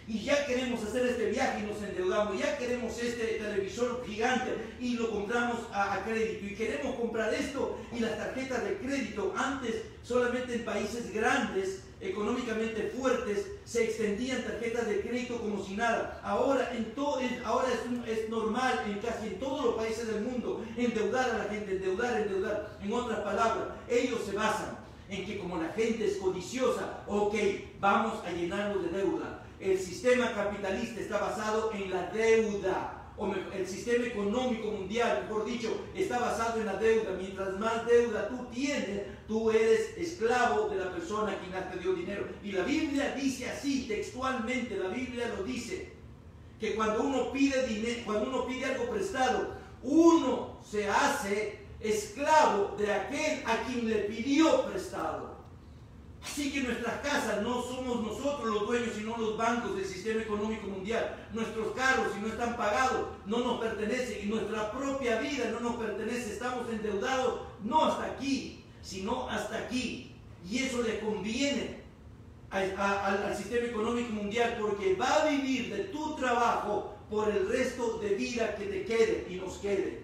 Y ya queremos hacer este viaje y nos endeudamos, ya queremos este televisor gigante y lo compramos a crédito, y queremos comprar esto y las tarjetas de crédito. Antes solamente en países grandes, económicamente fuertes, se extendían tarjetas de crédito como si nada. Ahora es normal casi en todos los países del mundo endeudar a la gente, endeudar. En otras palabras, ellos se basan en que como la gente es codiciosa, ok, vamos a llenarnos de deuda. El sistema capitalista está basado en la deuda, o mejor, el sistema económico mundial, mejor dicho, está basado en la deuda. Mientras más deuda tú tienes, tú eres esclavo de la persona a quien te dio dinero. Y la Biblia dice así, textualmente, la Biblia lo dice, que cuando uno pide dinero, cuando uno pide algo prestado, uno se hace esclavo de aquel a quien le pidió prestado. Así que nuestras casas no somos nosotros los dueños, sino los bancos del sistema económico mundial. Nuestros carros, si no están pagados, no nos pertenecen, y nuestra propia vida no nos pertenece. Estamos endeudados no hasta aquí, sino hasta aquí. Y eso le conviene al sistema económico mundial, porque va a vivir de tu trabajo por el resto de vida que te quede y nos quede.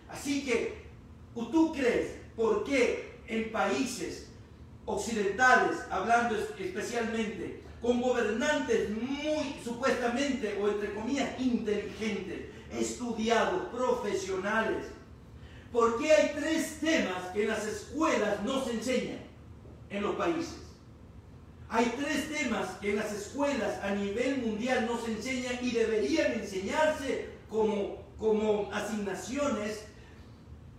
Así que, ¿tú crees por qué en países occidentales, hablando especialmente, con gobernantes muy supuestamente o entre comillas inteligentes, estudiados, profesionales, por qué hay 3 temas que en las escuelas no se enseñan en los países? Hay 3 temas que en las escuelas a nivel mundial no se enseñan y deberían enseñarse como asignaciones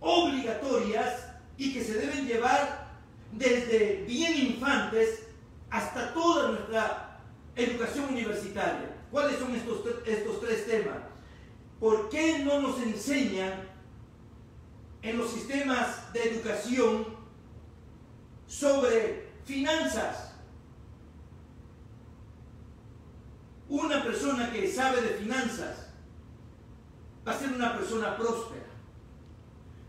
obligatorias y que se deben llevar desde bien infantes hasta toda nuestra educación universitaria. ¿Cuáles son estos 3 temas? ¿Por qué no nos enseñan en los sistemas de educación sobre finanzas? Una persona que sabe de finanzas va a ser una persona próspera,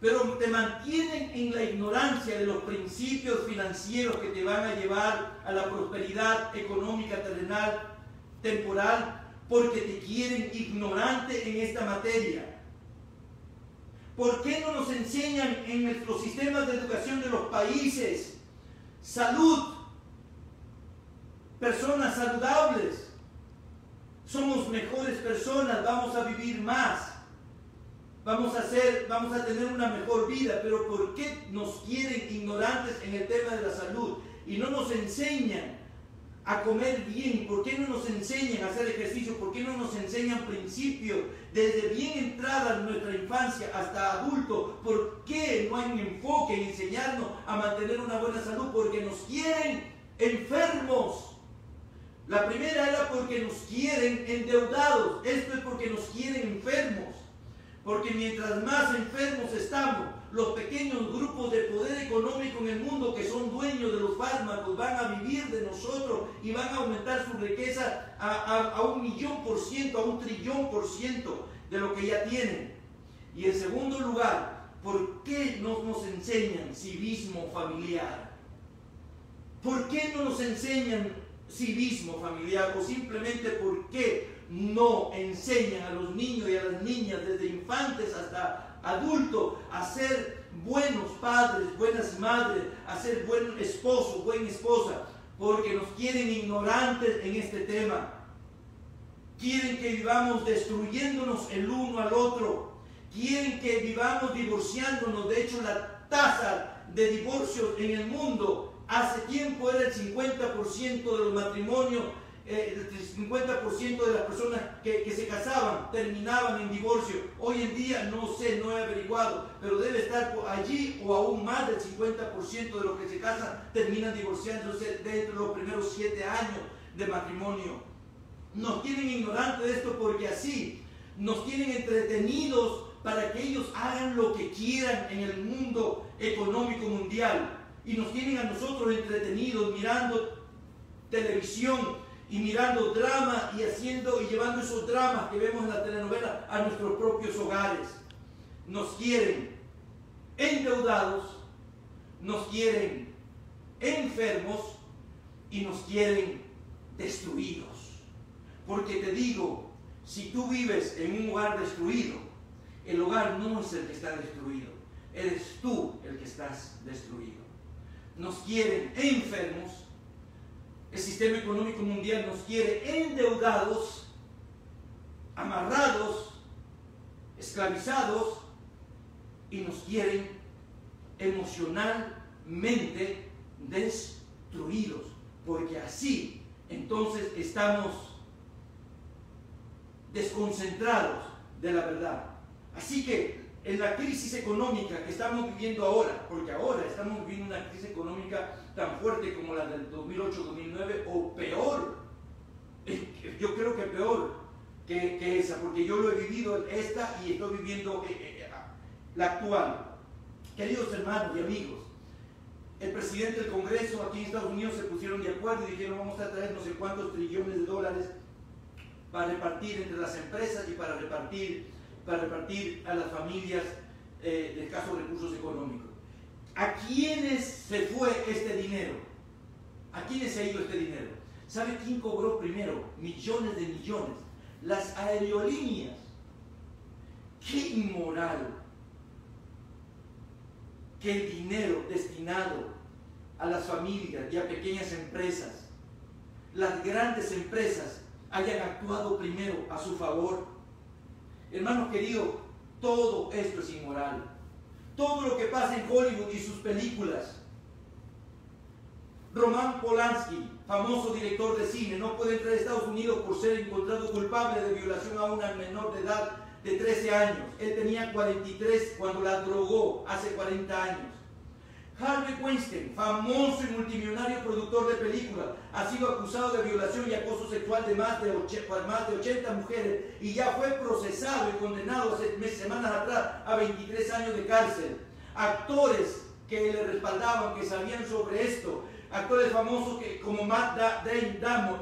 pero te mantienen en la ignorancia de los principios financieros que te van a llevar a la prosperidad económica terrenal, temporal, porque te quieren ignorante en esta materia. ¿Por qué no nos enseñan en nuestros sistemas de educación de los países salud? Personas saludables. Somos mejores personas, vamos a vivir más. Vamos a tener una mejor vida, pero ¿por qué nos quieren ignorantes en el tema de la salud? Y no nos enseñan a comer bien. ¿Por qué no nos enseñan a hacer ejercicio? ¿Por qué no nos enseñan principios desde bien entrada en nuestra infancia hasta adulto? ¿Por qué no hay un enfoque en enseñarnos a mantener una buena salud? Porque nos quieren enfermos. La primera era porque nos quieren endeudados. Esto es porque nos quieren enfermos. Porque mientras más enfermos estamos, los pequeños grupos de poder económico en el mundo que son dueños de los fármacos van a vivir de nosotros y van a aumentar su riqueza a 1.000.000%, a 1.000.000.000.000% de lo que ya tienen. Y en segundo lugar, ¿por qué no nos enseñan civismo familiar? ¿Por qué no nos enseñan civismo familiar? O simplemente ¿por qué no enseñan a los niños y a las niñas desde infantes hasta adultos a ser buenos padres, buenas madres, a ser buen esposo, buena esposa? Porque nos quieren ignorantes en este tema. Quieren que vivamos destruyéndonos el uno al otro. Quieren que vivamos divorciándonos. De hecho, la tasa de divorcios en el mundo hace tiempo era el 50% de los matrimonios. El 50% de las personas que se casaban terminaban en divorcio. Hoy en día no sé, no he averiguado, pero debe estar allí o aún más del 50% de los que se casan terminan divorciándose dentro de los primeros 7 años de matrimonio. Nos tienen ignorantes de esto porque así nos tienen entretenidos para que ellos hagan lo que quieran en el mundo económico mundial. Y nos tienen a nosotros entretenidos mirando televisión y mirando drama y haciendo y llevando esos dramas que vemos en la telenovela a nuestros propios hogares. Nos quieren endeudados, nos quieren enfermos y nos quieren destruidos. Porque te digo, si tú vives en un hogar destruido, el hogar no es el que está destruido, eres tú el que estás destruido. Nos quieren enfermos, el sistema económico mundial nos quiere endeudados, amarrados, esclavizados, y nos quieren emocionalmente destruidos, porque así entonces estamos desconcentrados de la verdad. Así que en la crisis económica que estamos viviendo ahora, porque ahora estamos viviendo una crisis económica tan fuerte como la del 2008-2009 o peor, yo creo que peor que esa, porque yo lo he vivido esta y estoy viviendo la actual. Queridos hermanos y amigos, el presidente del Congreso aquí en Estados Unidos se pusieron de acuerdo y dijeron: vamos a traer no sé cuántos trillones de dólares para repartir entre las empresas y para repartir a las familias de escasos recursos económicos. ¿A quiénes se fue este dinero? ¿A quiénes se ha ido este dinero? ¿Sabe quién cobró primero? Millones de millones. Las aerolíneas. ¡Qué inmoral! Que el dinero destinado a las familias y a pequeñas empresas, las grandes empresas, hayan actuado primero a su favor. Hermanos queridos, todo esto es inmoral. Todo lo que pasa en Hollywood y sus películas. Roman Polanski, famoso director de cine, no puede entrar a Estados Unidos por ser encontrado culpable de violación a una menor de edad de 13 años. Él tenía 43 cuando la drogó hace 40 años. Harvey Weinstein, famoso y multimillonario productor de películas, ha sido acusado de violación y acoso sexual de más de 80 mujeres y ya fue procesado y condenado hace semanas atrás a 23 años de cárcel. Actores que le respaldaban, que sabían sobre esto, actores famosos como Matt Damon,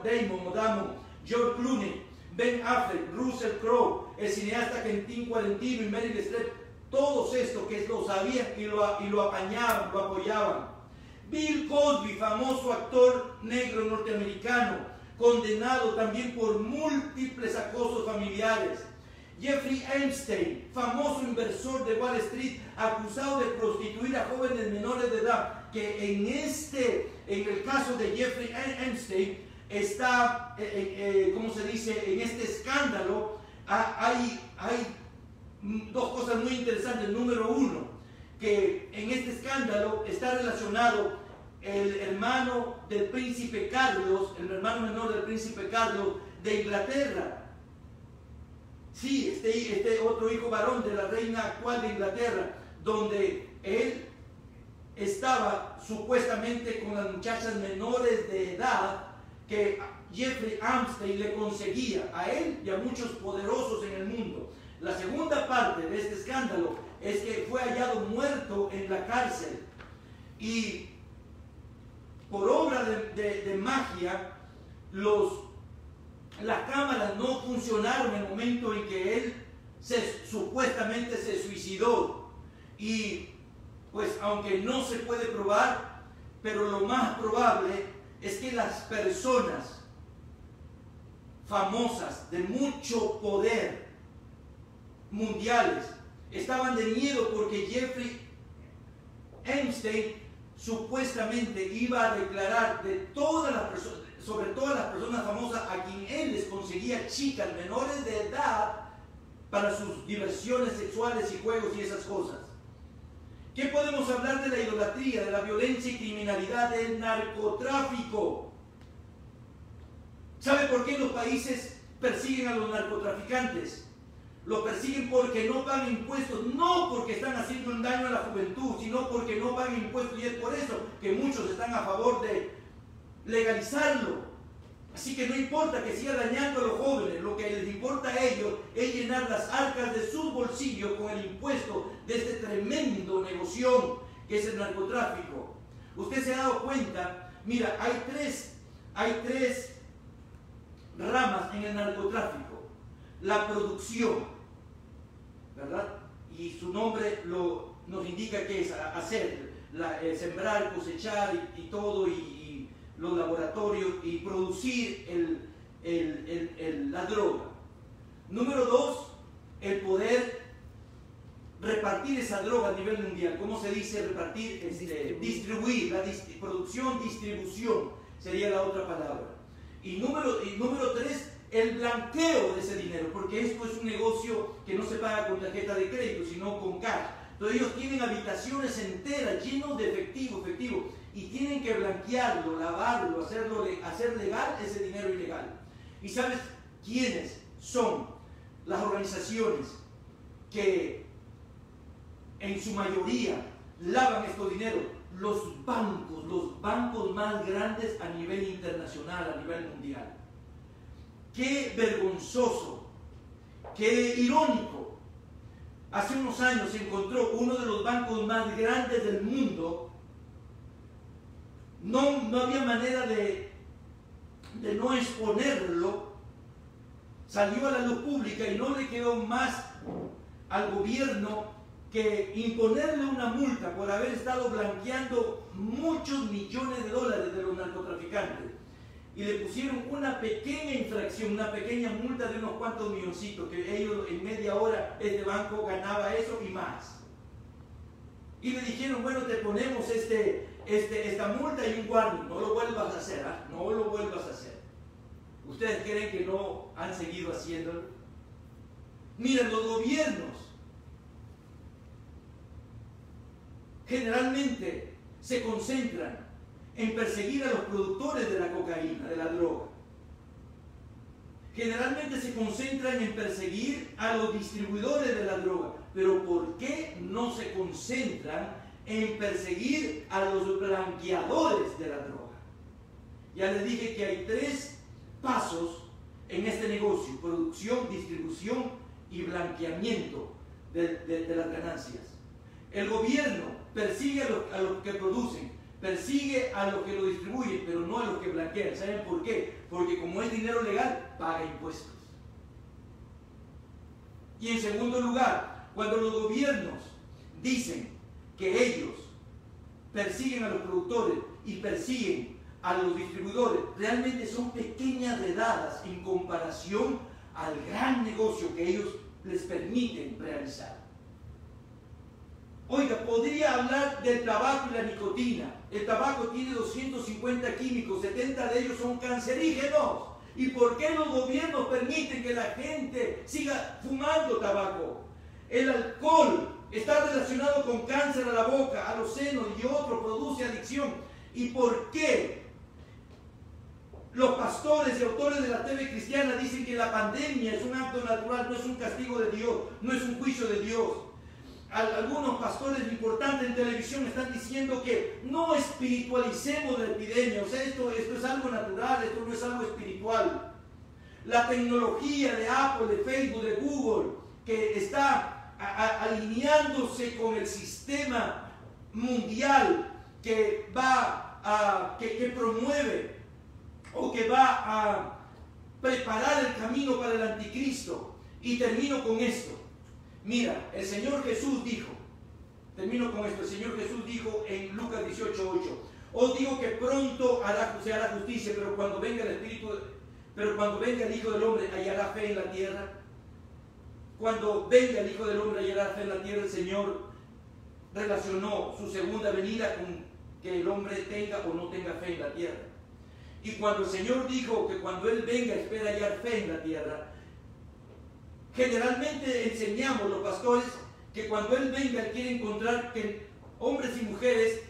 George Clooney, Ben Affleck, Russell Crowe, el cineasta Quentin Tarantino y Meryl Streep, todos estos que lo sabían y lo apañaban, lo apoyaban. Bill Cosby, famoso actor negro norteamericano, condenado también por múltiples acosos familiares. Jeffrey Epstein, famoso inversor de Wall Street, acusado de prostituir a jóvenes menores de edad, que en el caso de Jeffrey Epstein está, ¿cómo se dice? En este escándalo hay dos cosas muy interesantes. Número uno, que en este escándalo está relacionado el hermano del príncipe Carlos, el hermano menor del príncipe Carlos de Inglaterra. Sí, este otro hijo varón de la reina actual de Inglaterra, donde él estaba supuestamente con las muchachas menores de edad que Jeffrey Epstein le conseguía a él y a muchos poderosos en el mundo. La segunda parte de este escándalo es que fue hallado muerto en la cárcel y por obra de magia las cámaras no funcionaron en el momento en que él supuestamente se suicidó. Y pues aunque no se puede probar, pero lo más probable es que las personas famosas de mucho poder mundiales estaban de miedo porque Jeffrey Epstein supuestamente iba a declarar sobre todas las personas famosas a quien él les conseguía chicas menores de edad para sus diversiones sexuales y juegos y esas cosas. ¿Qué podemos hablar de la idolatría, de la violencia y criminalidad, del narcotráfico? ¿Sabe por qué los países persiguen a los narcotraficantes? Los persiguen porque no pagan impuestos, no porque están haciendo un daño a la juventud, sino porque no pagan impuestos, y es por eso que muchos están a favor de legalizarlo. Así que no importa que siga dañando a los jóvenes, lo que les importa a ellos es llenar las arcas de sus bolsillos con el impuesto de este tremendo negocio que es el narcotráfico. Usted se ha dado cuenta, mira, hay tres ramas en el narcotráfico: la producción, ¿verdad? Y su nombre nos indica que es hacer, sembrar, cosechar y todo, y los laboratorios, y producir la droga. Número 2, el poder repartir esa droga a nivel mundial. ¿Cómo se dice repartir? Distribuir. Producción, distribución sería la otra palabra. Y número 3, el blanqueo de ese dinero, porque esto es un negocio que no se paga con tarjeta de crédito, sino con cash. Entonces ellos tienen habitaciones enteras llenos de efectivo, y tienen que blanquearlo, lavarlo, hacer legal ese dinero ilegal. ¿Y sabes quiénes son las organizaciones que en su mayoría lavan estos dineros? Los bancos más grandes a nivel internacional, a nivel mundial. Qué vergonzoso, qué irónico. Hace unos años se encontró uno de los bancos más grandes del mundo. No había manera de no exponerlo. Salió a la luz pública y no le quedó más al gobierno que imponerle una multa por haber estado blanqueando muchos millones de dólares de los narcotraficantes. Y le pusieron una pequeña infracción, una pequeña multa de unos cuantos milloncitos, que ellos en media hora este banco ganaba eso y más. Y le dijeron: bueno, te ponemos esta multa y un warning, no lo vuelvas a hacer, ¿eh? No lo vuelvas a hacer. ¿Ustedes creen que no han seguido haciéndolo? Miren, los gobiernos generalmente se concentran en perseguir a los productores de la cocaína, de la droga. Generalmente se concentran en perseguir a los distribuidores de la droga. Pero ¿por qué no se concentran en perseguir a los blanqueadores de la droga? Ya les dije que hay 3 pasos en este negocio: producción, distribución y blanqueamiento de las ganancias. El gobierno persigue a los que producen, persigue a los que lo distribuyen, pero no a los que blanquean. ¿Saben por qué? Porque como es dinero legal, paga impuestos. Y en segundo lugar, cuando los gobiernos dicen que ellos persiguen a los productores y persiguen a los distribuidores, realmente son pequeñas redadas en comparación al gran negocio que ellos les permiten realizar. Oiga, podría hablar del tabaco y la nicotina. El tabaco tiene 250 químicos, 70 de ellos son cancerígenos. ¿Y por qué los gobiernos permiten que la gente siga fumando tabaco? El alcohol está relacionado con cáncer a la boca, a los senos y otro, produce adicción. ¿Y por qué los pastores y autores de la TV cristiana dicen que la pandemia es un acto natural, no es un castigo de Dios, no es un juicio de Dios? Algunos pastores importantes en televisión están diciendo que no espiritualicemos la epidemia. O sea, esto es algo natural, esto no es algo espiritual. La tecnología de Apple, de Facebook, de Google, que está alineándose con el sistema mundial que que promueve o que va a preparar el camino para el anticristo. Y termino con esto. Mira, el Señor Jesús dijo, termino con esto, el Señor Jesús dijo en Lucas 18:8: os digo que pronto se hará justicia, pero cuando venga el Hijo del Hombre, hallará fe en la tierra. Cuando venga el Hijo del Hombre, hallará fe en la tierra. El Señor relacionó su segunda venida con que el hombre tenga o no tenga fe en la tierra. Y cuando el Señor dijo que cuando Él venga espera hallar fe en la tierra, generalmente enseñamos los pastores que cuando Él venga, Él quiere encontrar que hombres y mujeres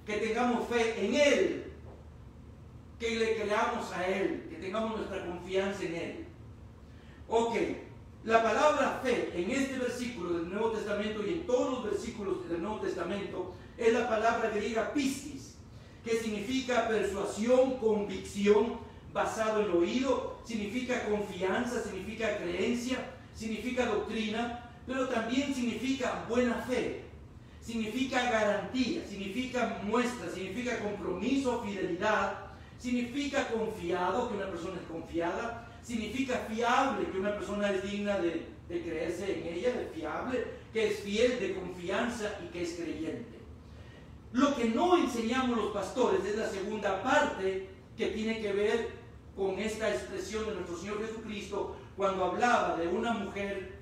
que tengamos fe en Él, que le creamos a Él, que tengamos nuestra confianza en Él. Ok, la palabra fe en este versículo del Nuevo Testamento y en todos los versículos del Nuevo Testamento es la palabra griega pistis, que significa persuasión, convicción, basado en el oído, significa confianza, significa creencia, significa doctrina, pero también significa buena fe, significa garantía, significa muestra, significa compromiso, fidelidad, significa confiado, que una persona es confiada, significa fiable, que una persona es digna de creerse en ella, de fiable, que es fiel, de confianza y que es creyente. Lo que no enseñamos los pastores es la segunda parte que tiene que ver con esta expresión de nuestro Señor Jesucristo cuando hablaba de una mujer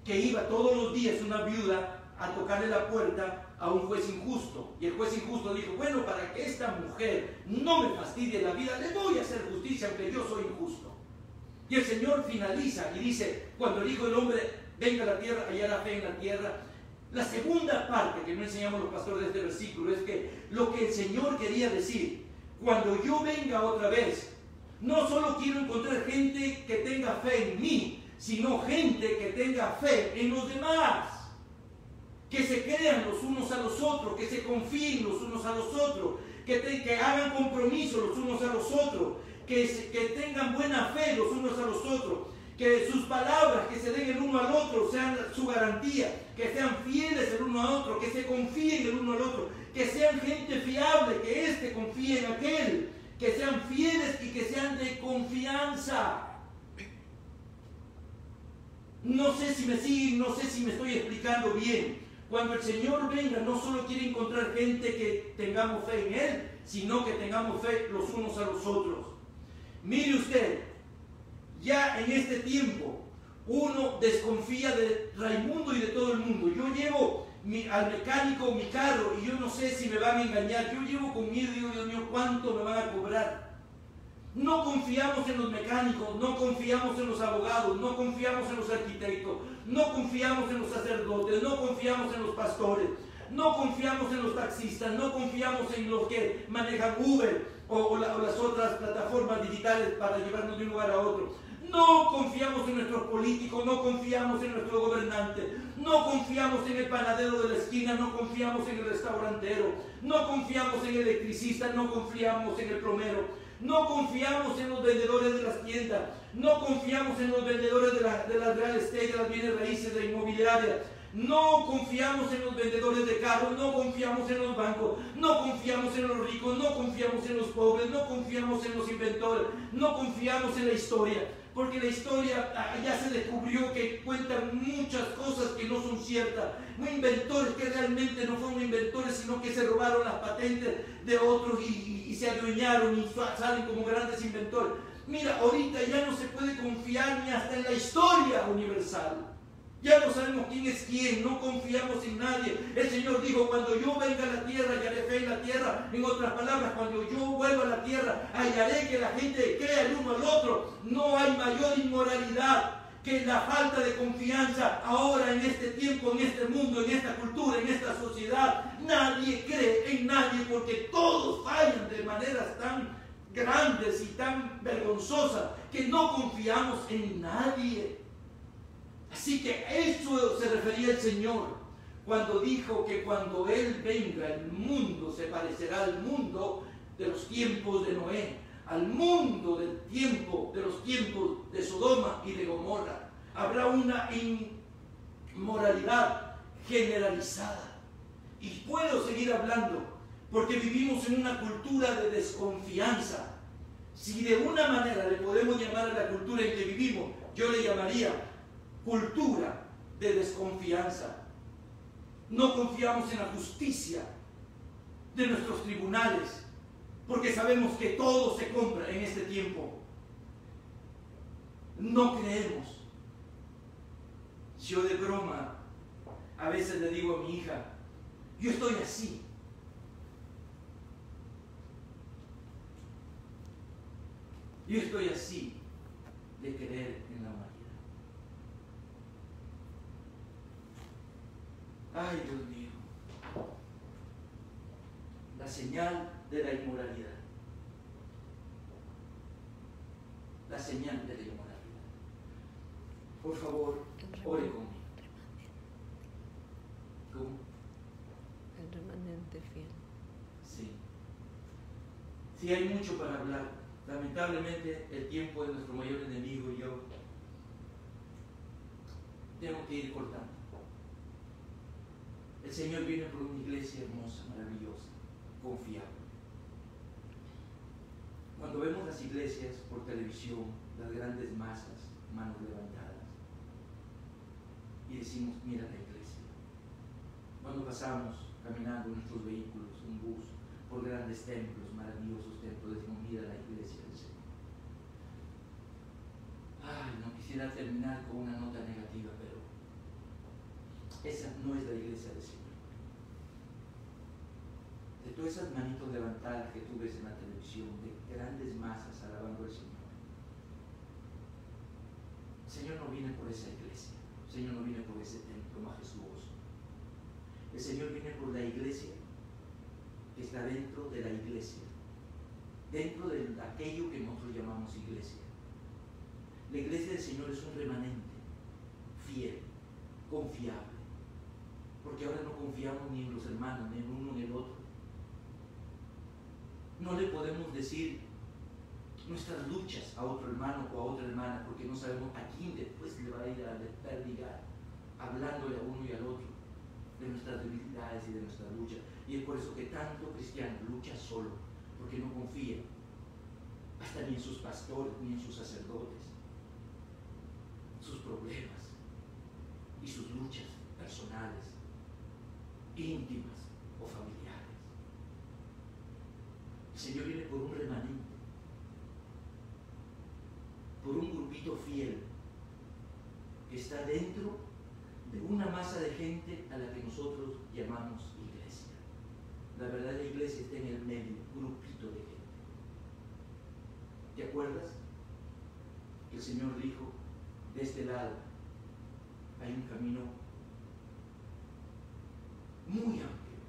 que iba todos los días, una viuda, a tocarle la puerta a un juez injusto. Y el juez injusto dijo, bueno, para que esta mujer no me fastidie la vida, le voy a hacer justicia aunque yo soy injusto. Y el Señor finaliza y dice, cuando el Hijo del Hombre venga a la tierra, hallará fe en la tierra. La segunda parte que no enseñamos los pastores de este versículo es que lo que el Señor quería decir, cuando yo venga otra vez, no solo quiero encontrar gente que tenga fe en mí, sino gente que tenga fe en los demás, que se crean los unos a los otros, que se confíen los unos a los otros, que hagan compromiso los unos a los otros, que tengan buena fe los unos a los otros, que sus palabras que se den el uno al otro sean su garantía, que sean fieles el uno al otro, que se confíen el uno al otro, que sean gente fiable, que éste confíe en aquel, que sean fieles y que sean de confianza. No sé si me siguen, no sé si me estoy explicando bien. Cuando el Señor venga, no solo quiere encontrar gente que tengamos fe en Él, sino que tengamos fe los unos a los otros. Mire usted, ya en este tiempo, uno desconfía de Raimundo y de todo el mundo. Yo llevo al mecánico mi carro y yo no sé si me van a engañar. Yo llevo con miedo y digo, Dios mío, ¿cuánto me van a cobrar? No confiamos en los mecánicos, no confiamos en los abogados, no confiamos en los arquitectos, no confiamos en los sacerdotes, no confiamos en los pastores, no confiamos en los taxistas, no confiamos en los que manejan Uber o las otras plataformas digitales para llevarnos de un lugar a otro. No confiamos en nuestros políticos, no confiamos en nuestro gobernante, no confiamos en el panadero de la esquina, no confiamos en el restaurantero, no confiamos en el electricista, no confiamos en el plomero. No confiamos en los vendedores de las tiendas, no confiamos en los vendedores de las real estate, de las bienes raíces, de inmobiliaria, no confiamos en los vendedores de carros, no confiamos en los bancos, no confiamos en los ricos, no confiamos en los pobres, no confiamos en los inventores, no confiamos en la historia, porque la historia ya se descubrió que cuentan muchas cosas que no son ciertas, inventores que realmente no fueron inventores, sino que se robaron las patentes de otros y se adueñaron y salen como grandes inventores. Mira, ahorita ya no se puede confiar ni hasta en la historia universal. Ya no sabemos quién es quién, no confiamos en nadie. El Señor dijo, cuando yo venga a la tierra, hallaré fe en la tierra. En otras palabras, cuando yo vuelva a la tierra, hallaré que la gente crea el uno al otro. No hay mayor inmoralidad que la falta de confianza ahora en este tiempo, en este mundo, en esta cultura, en esta sociedad. Nadie cree en nadie porque todos fallan de maneras tan grandes y tan vergonzosas que no confiamos en nadie. Así que eso se refería el Señor cuando dijo que cuando Él venga el mundo se parecerá al mundo de los tiempos de Noé, al mundo del tiempo, de los tiempos de Sodoma y de Gomorra. Habrá una inmoralidad generalizada. Y puedo seguir hablando porque vivimos en una cultura de desconfianza. Si de una manera le podemos llamar a la cultura en que vivimos, yo le llamaría cultura de desconfianza. No confiamos en la justicia de nuestros tribunales, porque sabemos que todo se compra en este tiempo. No creemos. Yo de broma a veces le digo a mi hija, yo estoy así. Yo estoy así de creer en la humanidad. Ay, Dios mío, la señal de la inmoralidad. La señal de la inmoralidad. Por favor, ore conmigo. ¿Cómo? El remanente fiel. Sí. Sí, hay mucho para hablar. Lamentablemente, el tiempo es nuestro mayor enemigo y yo tengo que ir cortando. El Señor viene por una iglesia hermosa, maravillosa, confiable. vemos las iglesias por televisión, las grandes masas, manos levantadas, y decimos, mira la iglesia. Cuando pasamos caminando en nuestros vehículos, un bus, por grandes templos, maravillosos templos, decimos, mira la iglesia del Señor. Ay, no quisiera terminar con una nota negativa, pero esa no es la iglesia del Señor. De todas esas manitos levantadas que tú ves en la televisión, de grandes masas alabando al Señor, el Señor no viene por esa iglesia, el Señor no viene por ese templo majestuoso. El Señor viene por la iglesia que está dentro de la iglesia, dentro de aquello que nosotros llamamos iglesia. La iglesia del Señor es un remanente fiel, confiable, porque ahora no confiamos ni en los hermanos, ni en uno ni en el otro. No le podemos decir nuestras luchas a otro hermano o a otra hermana, porque no sabemos a quién después le va a ir a desperdigar, hablándole a uno y al otro de nuestras debilidades y de nuestras luchas. Y es por eso que tanto cristiano lucha solo, porque no confía hasta ni en sus pastores ni en sus sacerdotes, sus problemas y sus luchas personales, íntimas o familiares. El Señor viene por un remanente, por un grupito fiel que está dentro de una masa de gente a la que nosotros llamamos iglesia. La verdadera iglesia está en el medio, grupito de gente. ¿Te acuerdas? El Señor dijo, de este lado hay un camino muy amplio,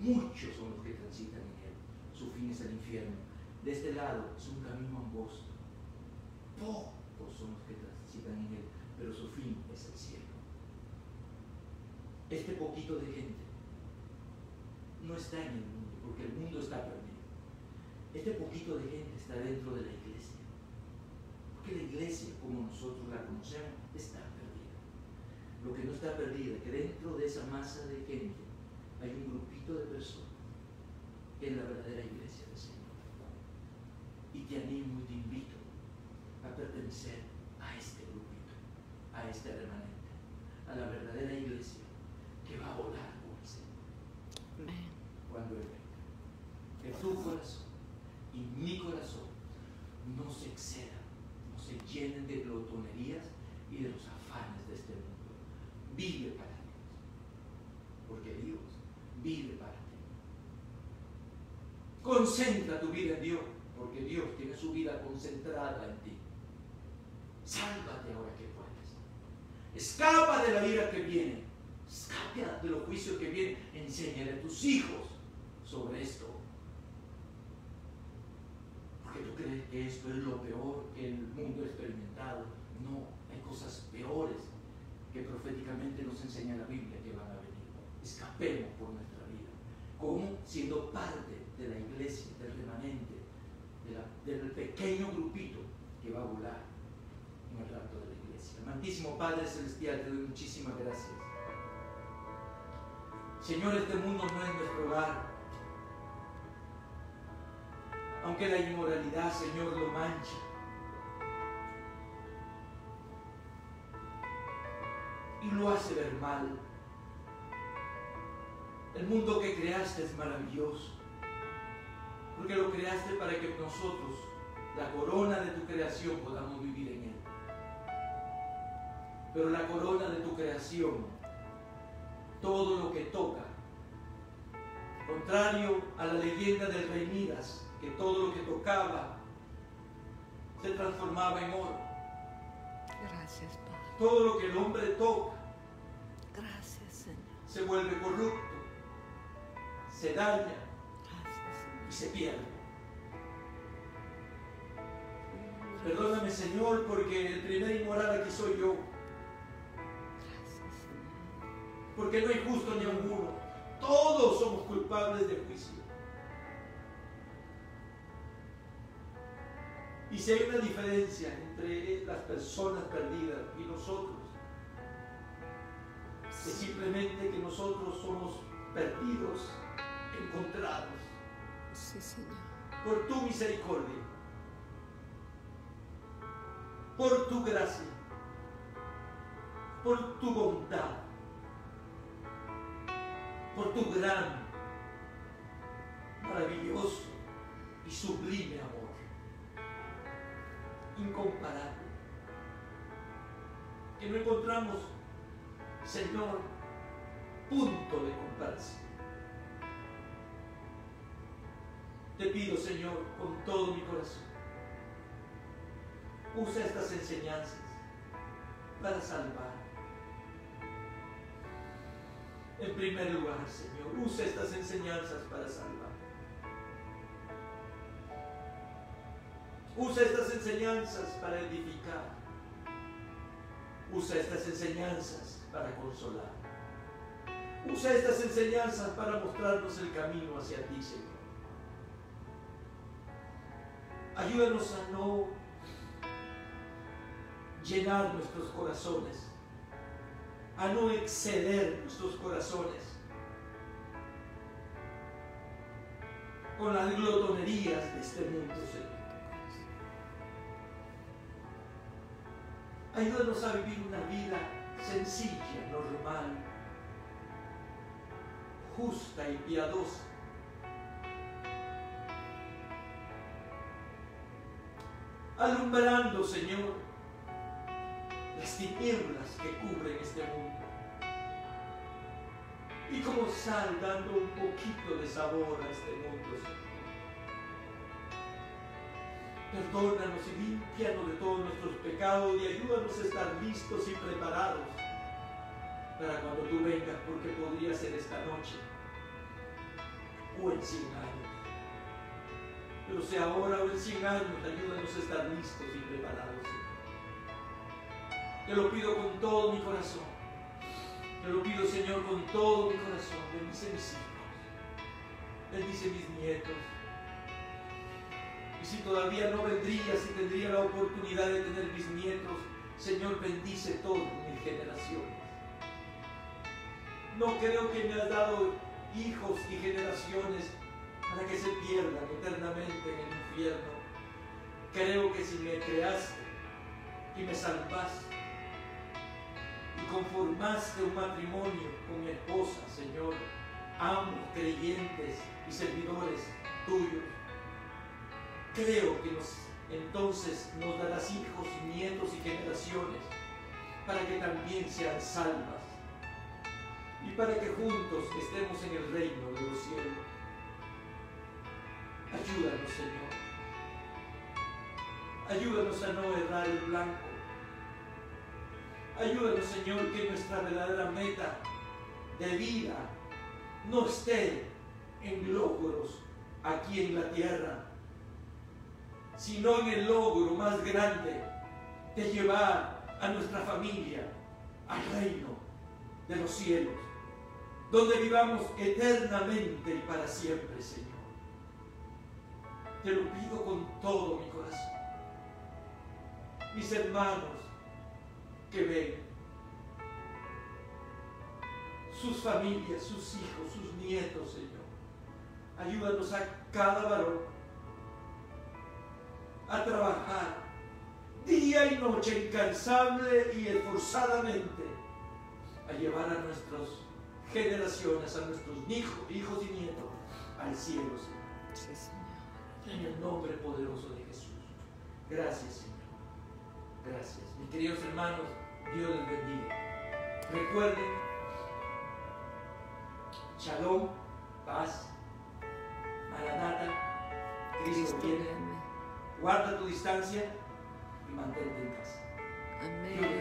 muchos son los que transitan en él, su fin es el infierno. De este lado es un camino angosto, pocos son los que transitan en él, pero su fin es el cielo. Este poquito de gente no está en el mundo, porque el mundo está perdido. Este poquito de gente está dentro de la iglesia, porque la iglesia, como nosotros la conocemos, está perdida. Lo que no está perdida es que dentro de esa masa de gente hay un grupito de personas que es la verdadera iglesia del Señor. Y te animo y te invito a pertenecer a este grupito, a este remanente, a la verdadera iglesia que va a volar con el Señor. Amén. Cuando Él venga. Que tu corazón y mi corazón no se excedan, no se llenen de glotonerías y de los afanes de este mundo. Vive para Dios, porque Dios vive para ti. Concentra tu vida en Dios, porque Dios tiene su vida concentrada en ti. Sálvate ahora que puedes. Escapa de la ira que viene. Escapa de los juicios que vienen. Enséñale a tus hijos sobre esto. Porque tú crees que esto es lo peor que el mundo ha experimentado. No, hay cosas peores que proféticamente nos enseña la Biblia que van a venir. Escapemos por nuestra vida. ¿Cómo? Siendo parte de la iglesia, del remanente, del pequeño grupito que va a volar en el rapto de la iglesia. Amantísimo Padre Celestial, te doy muchísimas gracias. Señor, este mundo no es nuestro hogar. Aunque la inmoralidad, Señor, lo mancha. Y lo hace ver mal. El mundo que creaste es maravilloso. Porque lo creaste para que nosotros, la corona de tu creación, podamos vivir en él. Pero la corona de tu creación, todo lo que toca, contrario a la leyenda del rey Midas, que todo lo que tocaba se transformaba en oro. Gracias, Padre. Todo lo que el hombre toca, Gracias, Señor. se vuelve corrupto, se daña Gracias, Señor. y se pierde. Perdóname, Señor, porque el primer inmoral aquí soy yo. Gracias, Señor. Porque no hay justo ni alguno. Todos somos culpables de juicio. Y si hay una diferencia entre las personas perdidas y nosotros, es simplemente que nosotros somos perdidos, encontrados Sí, Señor. por tu misericordia. por tu gracia, por tu bondad, por tu gran, maravilloso y sublime amor, incomparable, que no encontramos, Señor, punto de comparación. Te pido, Señor, con todo mi corazón, usa estas enseñanzas para salvar. En primer lugar, Señor, usa estas enseñanzas para salvar. Usa estas enseñanzas para edificar. Usa estas enseñanzas para consolar. Usa estas enseñanzas para mostrarnos el camino hacia ti, Señor. Ayúdanos a no llenar nuestros corazones, a no exceder nuestros corazones con las glotonerías de este mundo, Señor. Ayúdanos a vivir una vida sencilla, normal, justa y piadosa. Alumbrando, Señor, las tinieblas que cubren este mundo. Y como sal, dando un poquito de sabor a este mundo, Señor. Perdónanos y límpianos de todos nuestros pecados y ayúdanos a estar listos y preparados para cuando tú vengas, porque podría ser esta noche o en 100 años. Pero sea ahora o en 100 años, ayúdanos a estar listos y preparados, Señor. Te lo pido con todo mi corazón. Te lo pido, Señor, con todo mi corazón. Bendice mis hijos. Bendice mis nietos. Y si todavía no vendría, si tendría la oportunidad de tener mis nietos, Señor, bendice todas mis generaciones. No creo que me has dado hijos y generaciones para que se pierdan eternamente en el infierno. Creo que si me creaste y me salvaste y conformaste un matrimonio con mi esposa, Señor, ambos creyentes y servidores tuyos, creo que entonces nos darás hijos, nietos y generaciones para que también sean salvas y para que juntos estemos en el reino de los cielos. Ayúdanos, Señor. Ayúdanos a no errar el blanco. Ayúdanos, Señor, que nuestra verdadera meta de vida no esté en logros aquí en la tierra, sino en el logro más grande de llevar a nuestra familia al reino de los cielos, donde vivamos eternamente y para siempre, Señor. Te lo pido con todo mi corazón. Mis hermanos que ven, sus familias, sus hijos, sus nietos, Señor, ayúdanos a cada varón a trabajar día y noche incansable y esforzadamente a llevar a nuestras generaciones, a nuestros hijos y nietos al cielo, Señor. Sí, Señor. En el nombre poderoso de Jesús. Gracias, Señor. Gracias. Mis queridos hermanos, Dios les bendiga. Recuerden, Shalom, paz, Maranata, Cristo viene. Guarda tu distancia y mantente en casa. Amén.